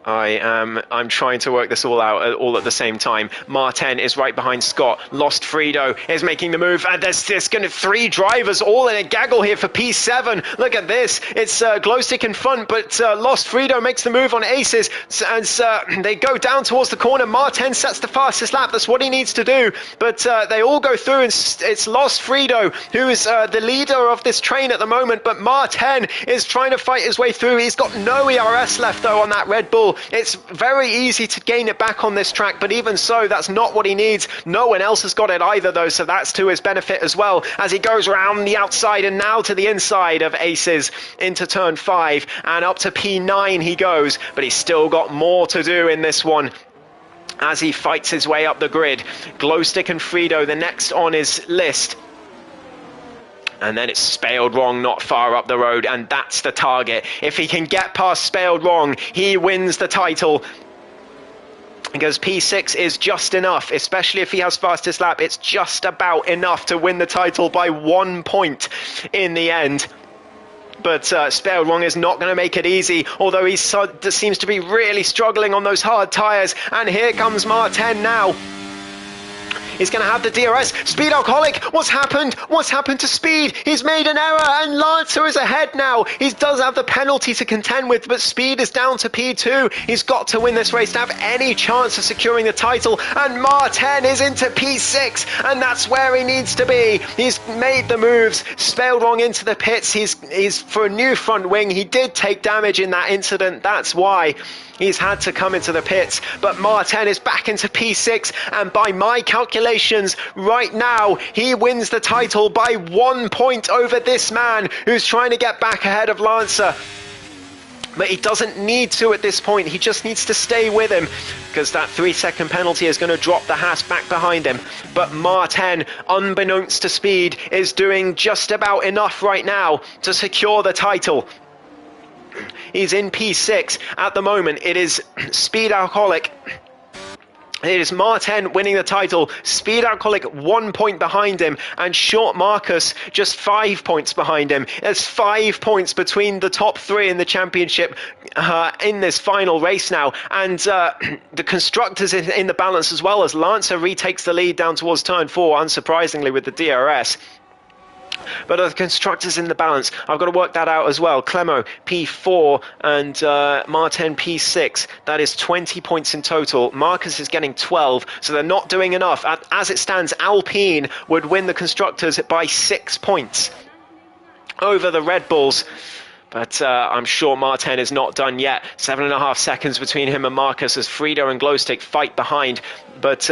I'm trying to work this all out all at the same time. Martin is right behind Scott. Lost Frido is making the move, and there's going to 3 drivers all in a gaggle here for P7. Look at this. It's Glowstick in front, but Lost Frido makes the move on Aces, and they go down towards the corner. Martin sets the fastest lap. That's what he needs to do, but they all go through, and it's Lost Frido who is the leader of this train at the moment, but Martin is trying to fight his way through. He's got no ERS left, though, on that Red Bull. It's very easy to gain it back on this track, but even so, that's not what he needs. No one else has got it either, though, so that's to his benefit as well, as he goes around the outside and now to the inside of Aces into turn 5, and up to P9 he goes, but he's still got more to do in this one as he fights his way up the grid. Glowstick and Frido, the next on his list. And then it's Spelled Wrong not far up the road, and that's the target. If he can get past Spelled Wrong, he wins the title. Because P6 is just enough, especially if he has fastest lap. It's just about enough to win the title by 1 point in the end. But Spelled Wrong is not going to make it easy, although he seems to be really struggling on those hard tyres. And here comes Martin now. He's going to have the DRS. Speed Alcoholic, what's happened? What's happened to Speed? He's made an error, and Lancer is ahead now. He does have the penalty to contend with, but Speed is down to P2. He's got to win this race to have any chance of securing the title, and Martin is into P6, and that's where he needs to be. He's made the moves. Spelled Wrong into the pits. He's for a new front wing. He did take damage in that incident. That's why he's had to come into the pits, but Martin is back into P6, and by my calculations, right now, he wins the title by 1 point over this man who's trying to get back ahead of Lancer. But he doesn't need to at this point, he just needs to stay with him, because that 3-second penalty is going to drop the Haas back behind him. But Martin, unbeknownst to Speed, is doing just about enough right now to secure the title. He's in P6 at the moment. It is Speed Alcoholic. It is Martin winning the title. Speed Alcoholic 1 point behind him, and Short Marcus just 5 points behind him. There's 5 points between the top 3 in the championship in this final race now, and the constructors in the balance as well, as Lancer retakes the lead down towards turn 4, unsurprisingly with the DRS. But the constructors in the balance, I've got to work that out as well. Clemo P4 and Martin P6. That is 20 points in total. Marcus is getting 12, so they're not doing enough. As it stands, Alpine would win the constructors by 6 points over the Red Bulls. But I'm sure Martin is not done yet. 7.5 seconds between him and Marcus as Frido and Glowstick fight behind. But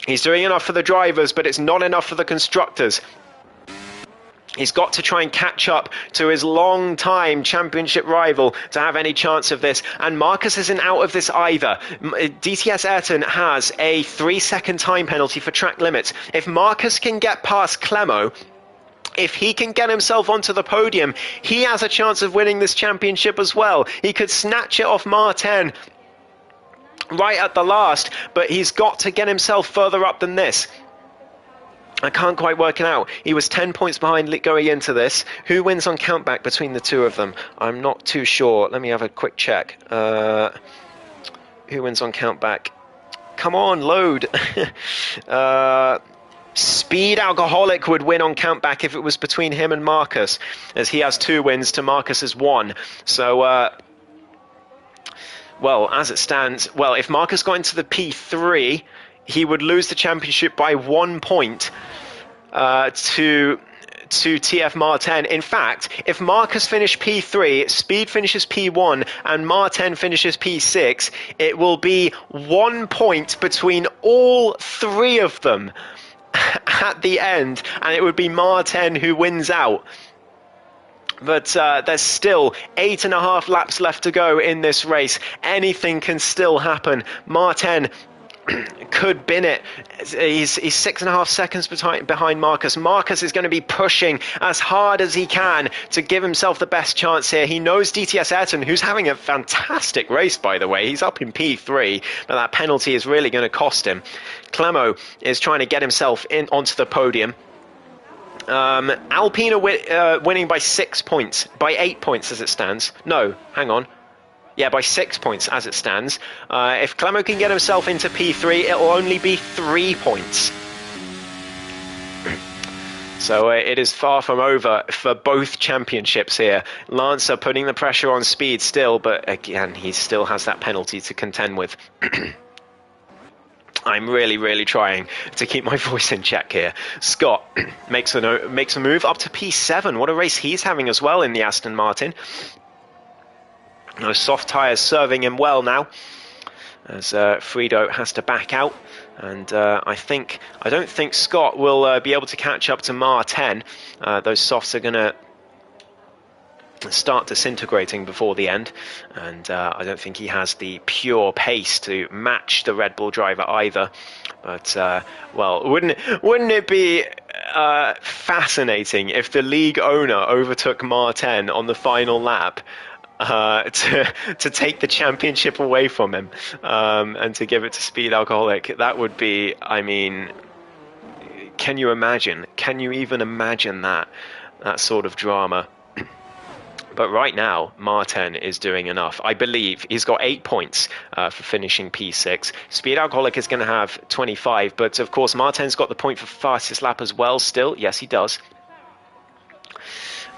he's doing enough for the drivers, but it's not enough for the constructors. He's got to try and catch up to his long-time championship rival to have any chance of this. And Marcus isn't out of this either. DTS Ayrton has a 3-second time penalty for track limits. If Marcus can get past Clemo, if he can get himself onto the podium, he has a chance of winning this championship as well. He could snatch it off Martin right at the last, but he's got to get himself further up than this. I can't quite work it out. He was 10 points behind going into this. Who wins on countback between the two of them? I'm not too sure. Let me have a quick check. Who wins on countback? Come on, load. Speed Alcoholic would win on countback if it was between him and Marcus, as he has 2 wins to Marcus's 1. So, well, as it stands, well, if Marcus got into the P3, he would lose the championship by 1 point to TF Martin. In fact, if Marcus finished P3, Speed finishes P1, and Martin finishes P6, it will be 1 point between all 3 of them at the end, and it would be Martin who wins out. But there's still 8.5 laps left to go in this race. Anything can still happen. Martin could bin it. He's 6.5 seconds behind Marcus. Marcus is going to be pushing as hard as he can to give himself the best chance here. He knows DTS Ayrton, who's having a fantastic race, by the way. He's up in P3, but that penalty is really going to cost him. Clemo is trying to get himself in onto the podium. Alpine are winning by 6 points, by 8 points as it stands. No, hang on. Yeah, by 6 points as it stands. If Clemo can get himself into P3, it'll only be 3 points. So it is far from over for both championships here. Lancer putting the pressure on Speed still, but again, he still has that penalty to contend with. I'm really trying to keep my voice in check here. Scott makes a move up to P7. What a race he's having as well in the Aston Martin. Those soft tyres serving him well now, as Friedo has to back out. And I don't think Scott will be able to catch up to Mar10. Those softs are going to start disintegrating before the end, and I don't think he has the pure pace to match the Red Bull driver either. But well, wouldn't it be fascinating if the league owner overtook Mar10 on the final lap to take the championship away from him, and to give it to Speed Alcoholic? That would be, I mean, can you imagine? Can you even imagine that sort of drama? But right now, Martin is doing enough. I believe he's got 8 points for finishing P6. Speed Alcoholic is going to have 25, but of course Martin's got the point for fastest lap as well still. Yes, he does.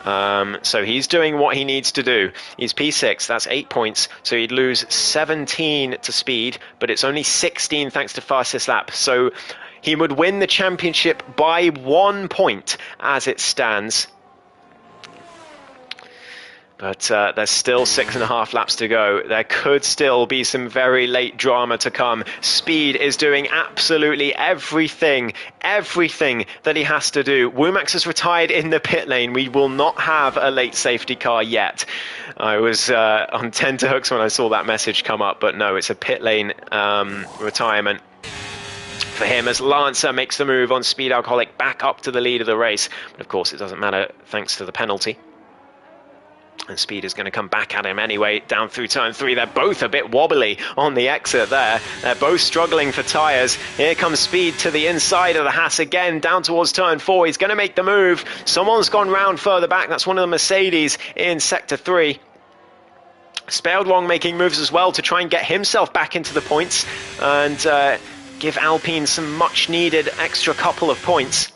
So he's doing what he needs to do. He's P6, that's 8 points, so he'd lose 17 to Speed, but it's only 16 thanks to fastest lap. So he would win the championship by 1 point as it stands. But there's still 6.5 laps to go. There could still be some very late drama to come. Speed is doing absolutely everything that he has to do. Womax has retired in the pit lane. We will not have a late safety car yet. I was on tenterhooks when I saw that message come up, but no, it's a pit lane retirement for him as Lancer makes the move on Speed Alcoholic back up to the lead of the race. But of course, it doesn't matter thanks to the penalty. And Speed is going to come back at him anyway, down through turn 3. They're both a bit wobbly on the exit there. They're both struggling for tyres. Here comes Speed to the inside of the Haas again, down towards turn 4. He's going to make the move. Someone's gone round further back. That's one of the Mercedes in sector 3. Speldwong making moves as well to try and get himself back into the points and give Alpine some much-needed extra couple of points.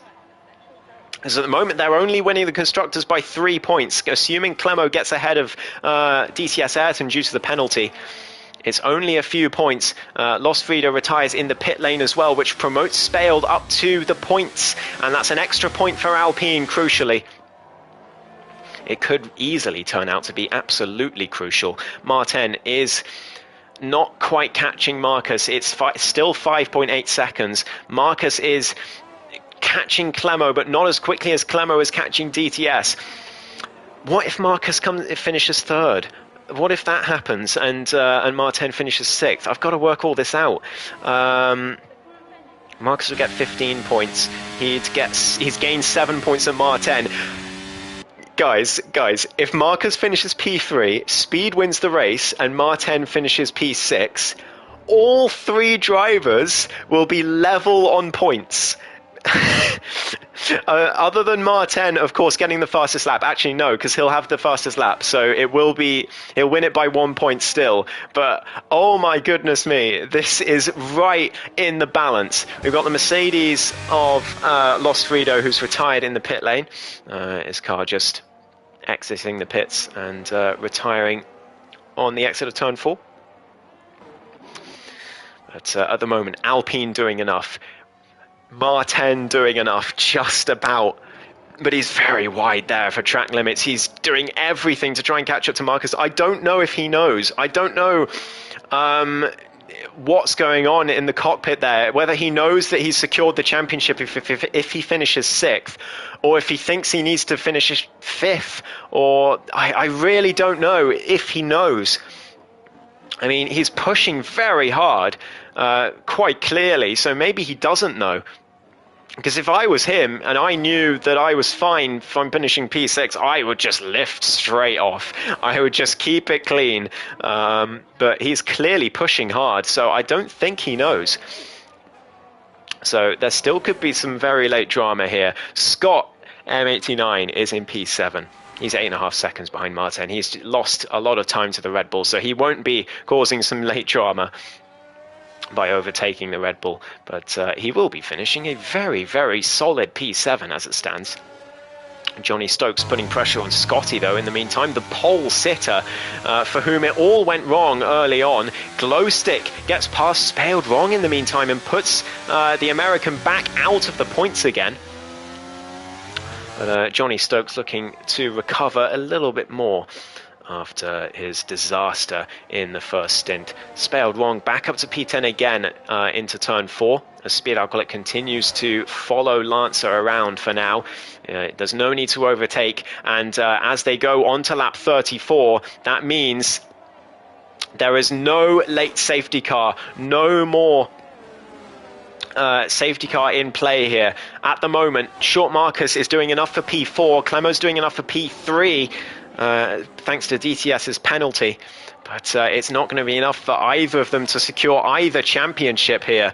As at the moment, they're only winning the Constructors by 3 points, assuming Clemo gets ahead of DTS Ayrton due to the penalty. It's only a few points. Lostfrieder retires in the pit lane as well, which promotes Speld up to the points. And that's an extra point for Alpine, crucially. It could easily turn out to be absolutely crucial. Martin is not quite catching Marcus. It's still 5.8 seconds. Marcus is catching Clemo, but not as quickly as Clemo is catching DTS. What if Marcus finishes third? What if that happens and Martin finishes sixth? I've got to work all this out. Marcus will get 15 points. He's gained 7 points at Martin. Guys, if Marcus finishes P3, Speed wins the race, and Martin finishes P6, all 3 drivers will be level on points. Other than Martin, of course, getting the fastest lap. Actually, no, because he'll have the fastest lap, so he'll win it by 1 point still. But oh my goodness me, this is right in the balance. We've got the Mercedes of Lostfrieder, who's retired in the pit lane. His car just exiting the pits and retiring on the exit of turn 4. But at the moment, Alpine doing enough. Martin doing enough, just about, but he's very wide there for track limits. He's doing everything to try and catch up to Marcus. I don't know if he knows. I don't know what's going on in the cockpit there, whether he knows that he's secured the championship if he finishes 6th, or if he thinks he needs to finish 5th, or I really don't know if he knows. I mean, he's pushing very hard, quite clearly, so maybe he doesn't know. Because if I was him and I knew that I was fine from finishing P6, I would just lift straight off. I would just keep it clean. But he's clearly pushing hard, so I don't think he knows. So there still could be some very late drama here. Scott, M89, is in P7. He's 8.5 seconds behind Martin. He's lost a lot of time to the Red Bull, so he won't be causing some late drama by overtaking the Red Bull, but he will be finishing a very, very solid P7 as it stands. Johnny Stokes putting pressure on Scotty, though, in the meantime. The pole sitter, for whom it all went wrong early on. Glowstick gets past Spaled Wrong in the meantime and puts the American back out of the points again. But Johnny Stokes looking to recover a little bit more after his disaster in the first stint. Spaled Wrong back up to P10 again into turn 4 as Speed Alcoholic continues to follow Lancer around for now. There's no need to overtake, and as they go on to lap 34, that means there is no late safety car, no more safety car in play here. At the moment, Short Marcus is doing enough for P4, Clemo's doing enough for P3, thanks to DTS's penalty, but it's not going to be enough for either of them to secure either championship here.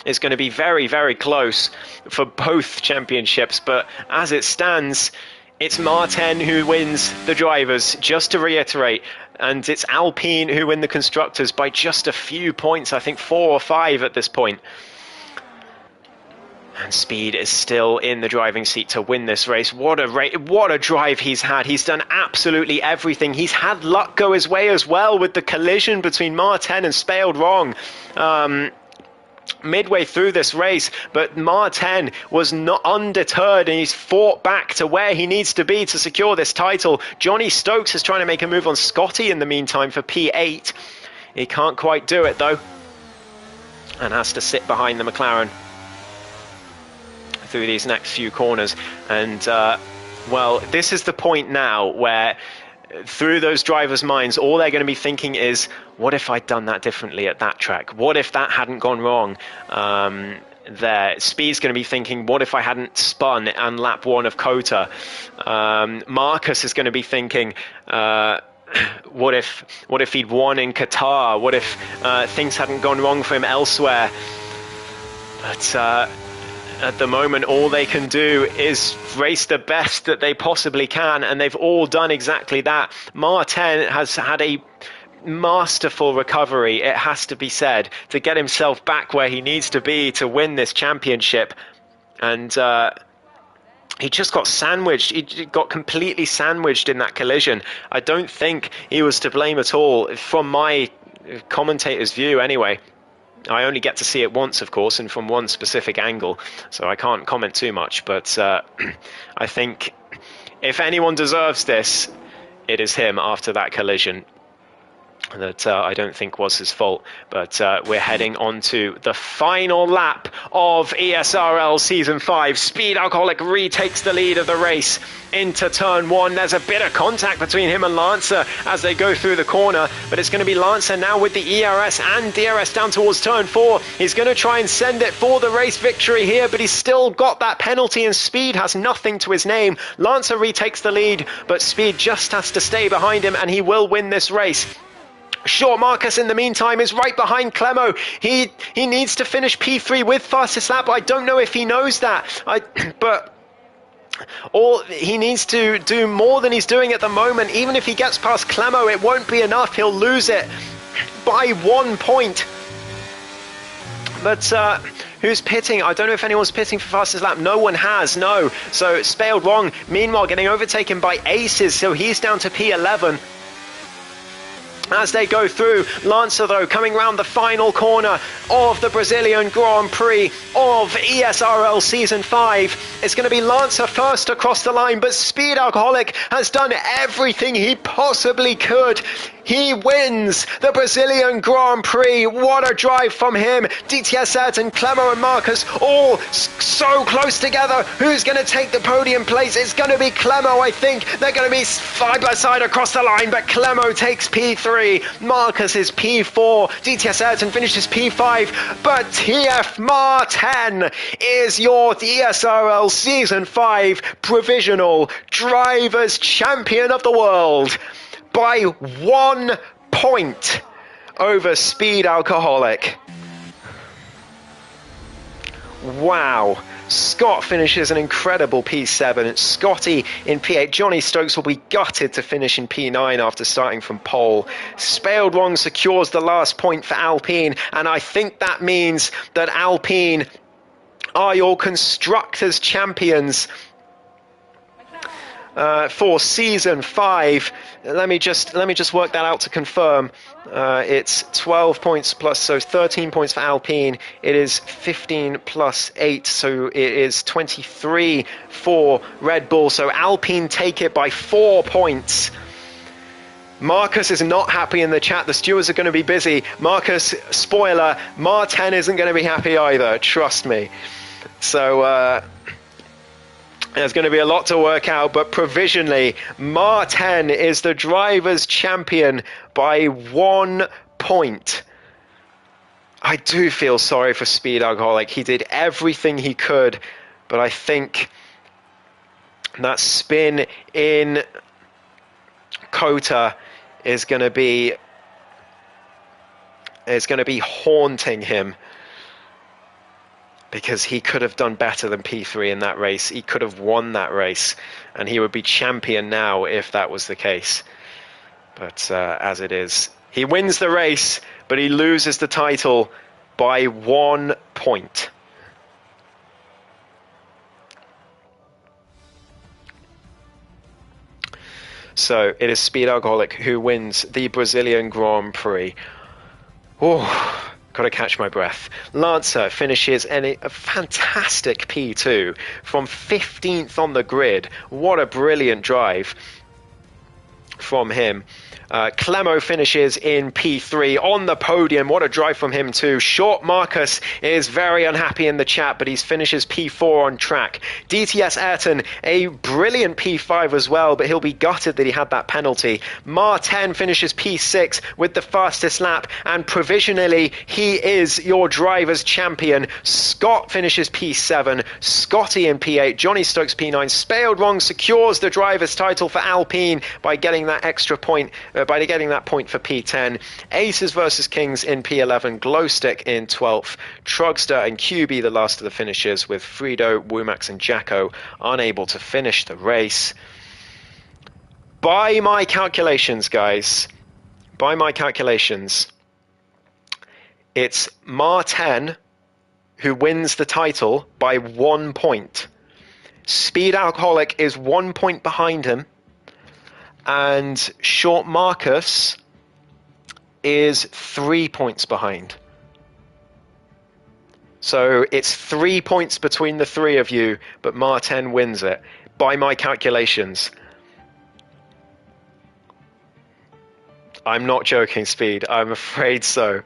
It's going to be very, very close for both championships, but as it stands, it's Martin who wins the drivers, just to reiterate, and it's Alpine who win the constructors by just a few points, I think 4 or 5 at this point. And Speed is still in the driving seat to win this race. What a drive he's had. He's done absolutely everything. He's had luck go his way as well with the collision between Martin and Spaled Wrong midway through this race, but Martin was not undeterred and he's fought back to where he needs to be to secure this title. Johnny Stokes is trying to make a move on Scotty in the meantime for P8. He can't quite do it though, and has to sit behind the McLaren through these next few corners. And well, this is the point now where through those drivers' minds, all they're going to be thinking is, what if I'd done that differently at that track? What if that hadn't gone wrong there? Speed's going to be thinking, what if I hadn't spun on lap 1 of Kota? Marcus is going to be thinking, what if he'd won in Qatar? What if things hadn't gone wrong for him elsewhere? But at the moment, all they can do is race the best that they possibly can, and they've all done exactly that. Martin has had a masterful recovery, it has to be said, to get himself back where he needs to be to win this championship. And he just got sandwiched. He got completely sandwiched in that collision. I don't think he was to blame at all, from my commentator's view anyway. I only get to see it once, of course, and from one specific angle, so I can't comment too much. But I think if anyone deserves this, it is him after that collision. That I don't think was his fault. But we're heading on to the final lap of ESRL Season 5. Speed Alcoholic retakes the lead of the race into turn 1. There's a bit of contact between him and Lancer as they go through the corner, but it's going to be Lancer now with the ERS and DRS down towards turn 4. He's going to try and send it for the race victory here, but he's still got that penalty and Speed has nothing to his name. Lancer retakes the lead, but Speed just has to stay behind him and he will win this race. Short Marcus in the meantime is right behind Clemo. He needs to finish P3 with fastest lap. I don't know if he knows that, but all he needs to do more than he's doing at the moment. Even if he gets past Clemo, it won't be enough. He'll lose it by 1 point. But who's pitting? I don't know if anyone's pitting for fastest lap. No one has, no. So Spaled Wrong, meanwhile, getting overtaken by Aces, so he's down to P11. As they go through, Lancer though coming round the final corner of the Brazilian Grand Prix of ESRL Season 5. It's going to be Lancer first across the line, but Speed Alcoholic has done everything he possibly could. He wins the Brazilian Grand Prix. What a drive from him. DTS Ayrton, Clemo and Marcus all so close together. Who's going to take the podium place? It's going to be Clemo, I think. They're going to be side by side across the line, but Clemo takes P3. Marcus is P4. DTS Ayrton finishes P5. But TF Martin is your ESRL Season 5 Provisional Drivers' Champion of the World by 1 point over Speed Alcoholic. Wow. Scott finishes an incredible P7. Scotty in P8. Johnny Stokes will be gutted to finish in P9 after starting from pole. Spaled Wrong secures the last point for Alpine, and I think that means that Alpine are your Constructors' Champions for Season 5. Let me just work that out to confirm. It's 12 points plus, so 13 points for Alpine. It is 15 plus 8, so it is 23 for Red Bull. So Alpine take it by 4 points. Marcus is not happy in the chat. The stewards are going to be busy. Marcus, spoiler, Martin isn't going to be happy either. Trust me. So there's going to be a lot to work out, but provisionally, Martin is the Drivers' Champion by 1 point. I do feel sorry for Speed Alcoholic. He did everything he could, but I think that spin in Kota is going to be haunting him, because he could have done better than P3 in that race. He could have won that race, and he would be champion now if that was the case. But as it is, he wins the race, but he loses the title by 1 point. So it is Speed Alcoholic who wins the Brazilian Grand Prix. Oh, got to catch my breath. Lancer finishes a fantastic P2 from 15th on the grid. What a brilliant drive from him. Clemo finishes in P3 on the podium. What a drive from him too. Short Marcus is very unhappy in the chat, but he finishes P4 on track. DTS Ayrton, a brilliant P5 as well, but he'll be gutted that he had that penalty. Martin finishes P6 with the fastest lap, and provisionally he is your Drivers' Champion. Scott finishes P7, Scotty in P8, Johnny Stokes P9. Spaled Wrong secures the Drivers' title for Alpine by getting that extra point, by getting that point for P10. Aces versus Kings in P11, Glowstick in 12th, Trugster and QB the last of the finishers, with Frito, Wumax and Jacko unable to finish the race. By my calculations, guys, by my calculations, it's Martin who wins the title by 1 point. Speed Alcoholic is 1 point behind him, and Short Marcus is 3 points behind. So it's 3 points between the three of you, but Martin wins it by my calculations. I'm not joking, Speed. I'm afraid so.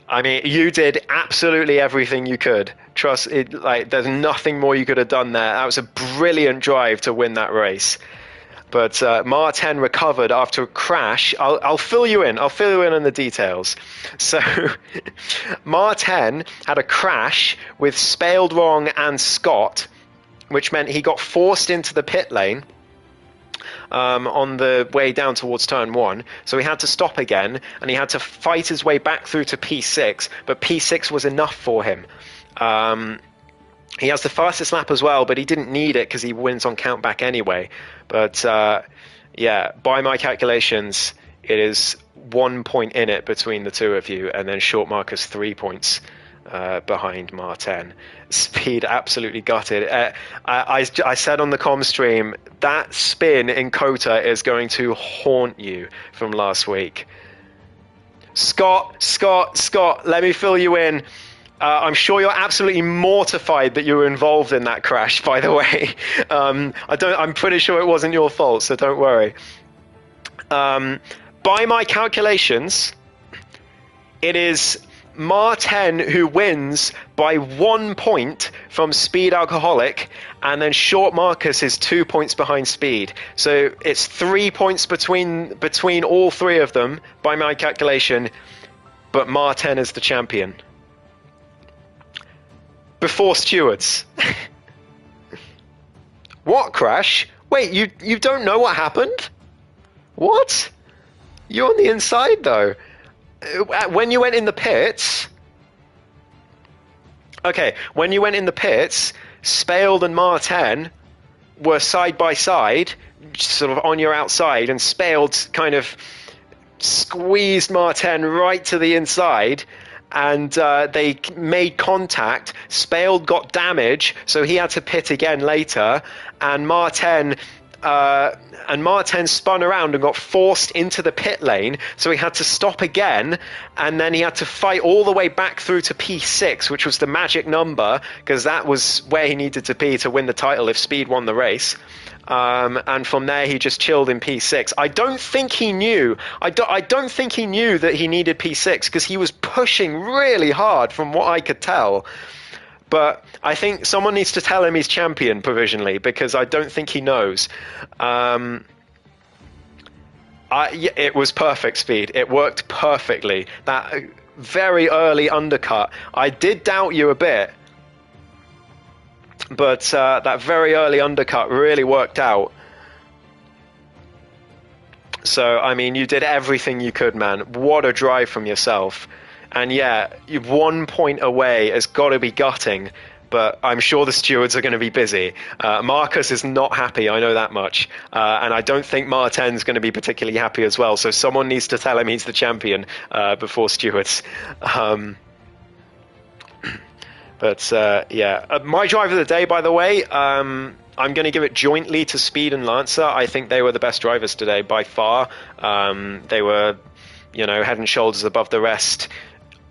I mean, you did absolutely everything you could. Trust it. Like, there's nothing more you could have done there. That was a brilliant drive to win that race. But Martin recovered after a crash. I'll fill you in. I'll fill you in on the details. So Martin had a crash with Spaled Wrong and Scott, which meant he got forced into the pit lane on the way down towards turn 1. So he had to stop again, and he had to fight his way back through to P6, but P6 was enough for him. He has the fastest lap as well, but he didn't need it because he wins on countback anyway. But yeah, by my calculations, it is 1 point in it between the two of you, and then Short Marcus 3 points behind Martin. Speed absolutely gutted. I said on the comm stream, that spin in Kota is going to haunt you from last week. Scott, let me fill you in. I'm sure you're absolutely mortified that you were involved in that crash, by the way. I'm pretty sure it wasn't your fault, so don't worry. by my calculations, it is Martin who wins by 1 point from Speed Alcoholic, and then Short Marcus is 2 points behind Speed. So it's 3 points between all three of them by my calculation, but Martin is the champion. Before stewards. What, Crash? Wait, you don't know what happened? What? You're on the inside though. When you went in the pits, okay, when you went in the pits, Spaled and Martin were side by side, sort of on your outside, and Spaled kind of squeezed Martin right to the inside, and they made contact. Spaled got damage, so he had to pit again later, and Martin spun around and got forced into the pit lane, so he had to stop again, and then he had to fight all the way back through to P6, which was the magic number, because that was where he needed to be to win the title if Speed won the race. And from there he just chilled in P6. I don't think he knew that he needed P6, because he was pushing really hard from what I could tell. But I think someone needs to tell him he's champion provisionally, because I don't think he knows. It was perfect, Speed. It worked perfectly. That very early undercut. I did doubt you a bit, but that very early undercut really worked out. So, I mean, you did everything you could, man. What a drive from yourself. And yeah, 1 point away has got to be gutting, but I'm sure the stewards are going to be busy. Marcus is not happy, I know that much. And I don't think Martin's going to be particularly happy as well, so someone needs to tell him he's the champion before stewards. Yeah. My drive of the day, by the way, I'm going to give it jointly to Speed and Lancer. I think they were the best drivers today by far. They were, head and shoulders above the rest,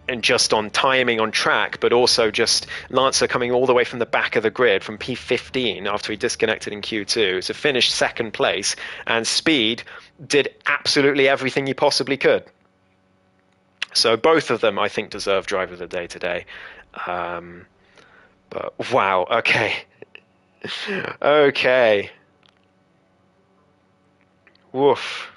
and just on timing on track, but also just Lancer coming all the way from the back of the grid from P15 after he disconnected in Q2 to finish second place, and Speed did absolutely everything he possibly could. So both of them, I think, deserve driver of the day today. But wow, okay. Okay. Woof.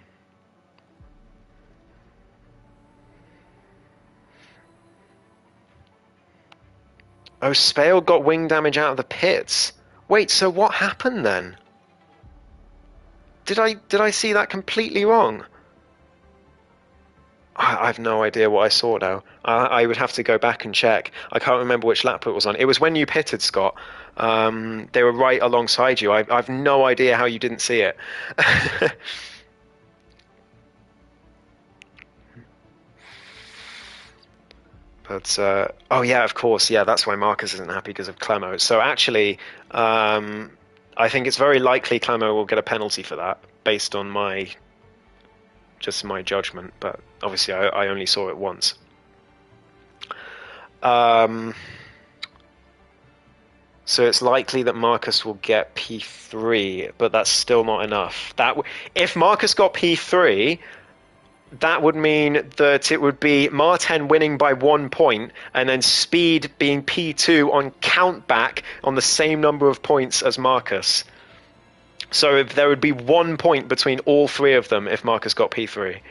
Oh, Spale got wing damage out of the pits. Wait, so what happened then? Did I see that completely wrong? I have no idea what I saw now. I would have to go back and check. I can't remember which lap it was on. It was when you pitted, Scott. They were right alongside you. I've no idea how you didn't see it. But, oh yeah, of course, yeah, that's why Marcus isn't happy, because of Clemo. So actually, I think it's very likely Clemo will get a penalty for that, based on my judgment, but obviously I only saw it once. So it's likely that Marcus will get P3, but that's still not enough. If Marcus got P3, that would mean that it would be Martin winning by 1 point, and then Speed being P2 on count back on the same number of points as Marcus. So there would be 1 point between all three of them if Marcus got P3.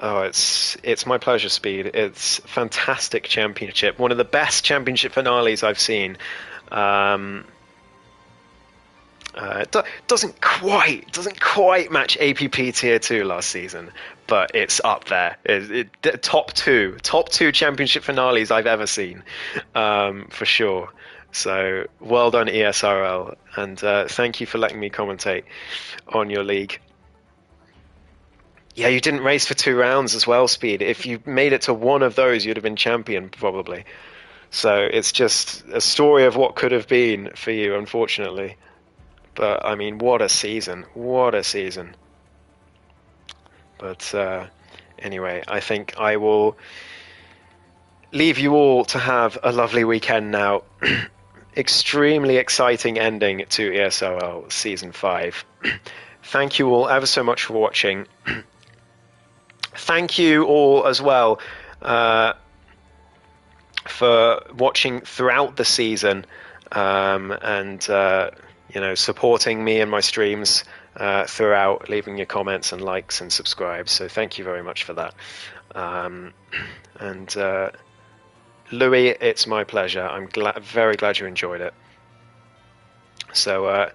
Oh, it's my pleasure, Speed. It's fantastic championship. One of the best championship finales I've seen. It doesn't quite match APP Tier 2 last season, but it's up there. Top two championship finales I've ever seen, for sure. So well done, ESRL, and thank you for letting me commentate on your league. Yeah, you didn't race for 2 rounds as well, Speed. If you made it to one of those, you'd have been champion, probably. So it's just a story of what could have been for you, unfortunately. But, I mean, what a season. What a season. But, anyway, I think I will leave you all to have a lovely weekend now. Extremely exciting ending to ESRL Season 5. Thank you all ever so much for watching. Thank you all as well for watching throughout the season and supporting me and my streams throughout, leaving your comments and likes and subscribes. So thank you very much for that. Louis, it's my pleasure. I'm very glad you enjoyed it. So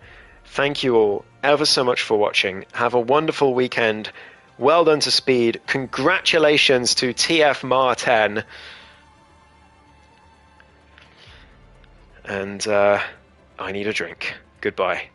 thank you all ever so much for watching. Have a wonderful weekend. Well done to Speed. Congratulations to TF Mar 10. And I need a drink. Goodbye.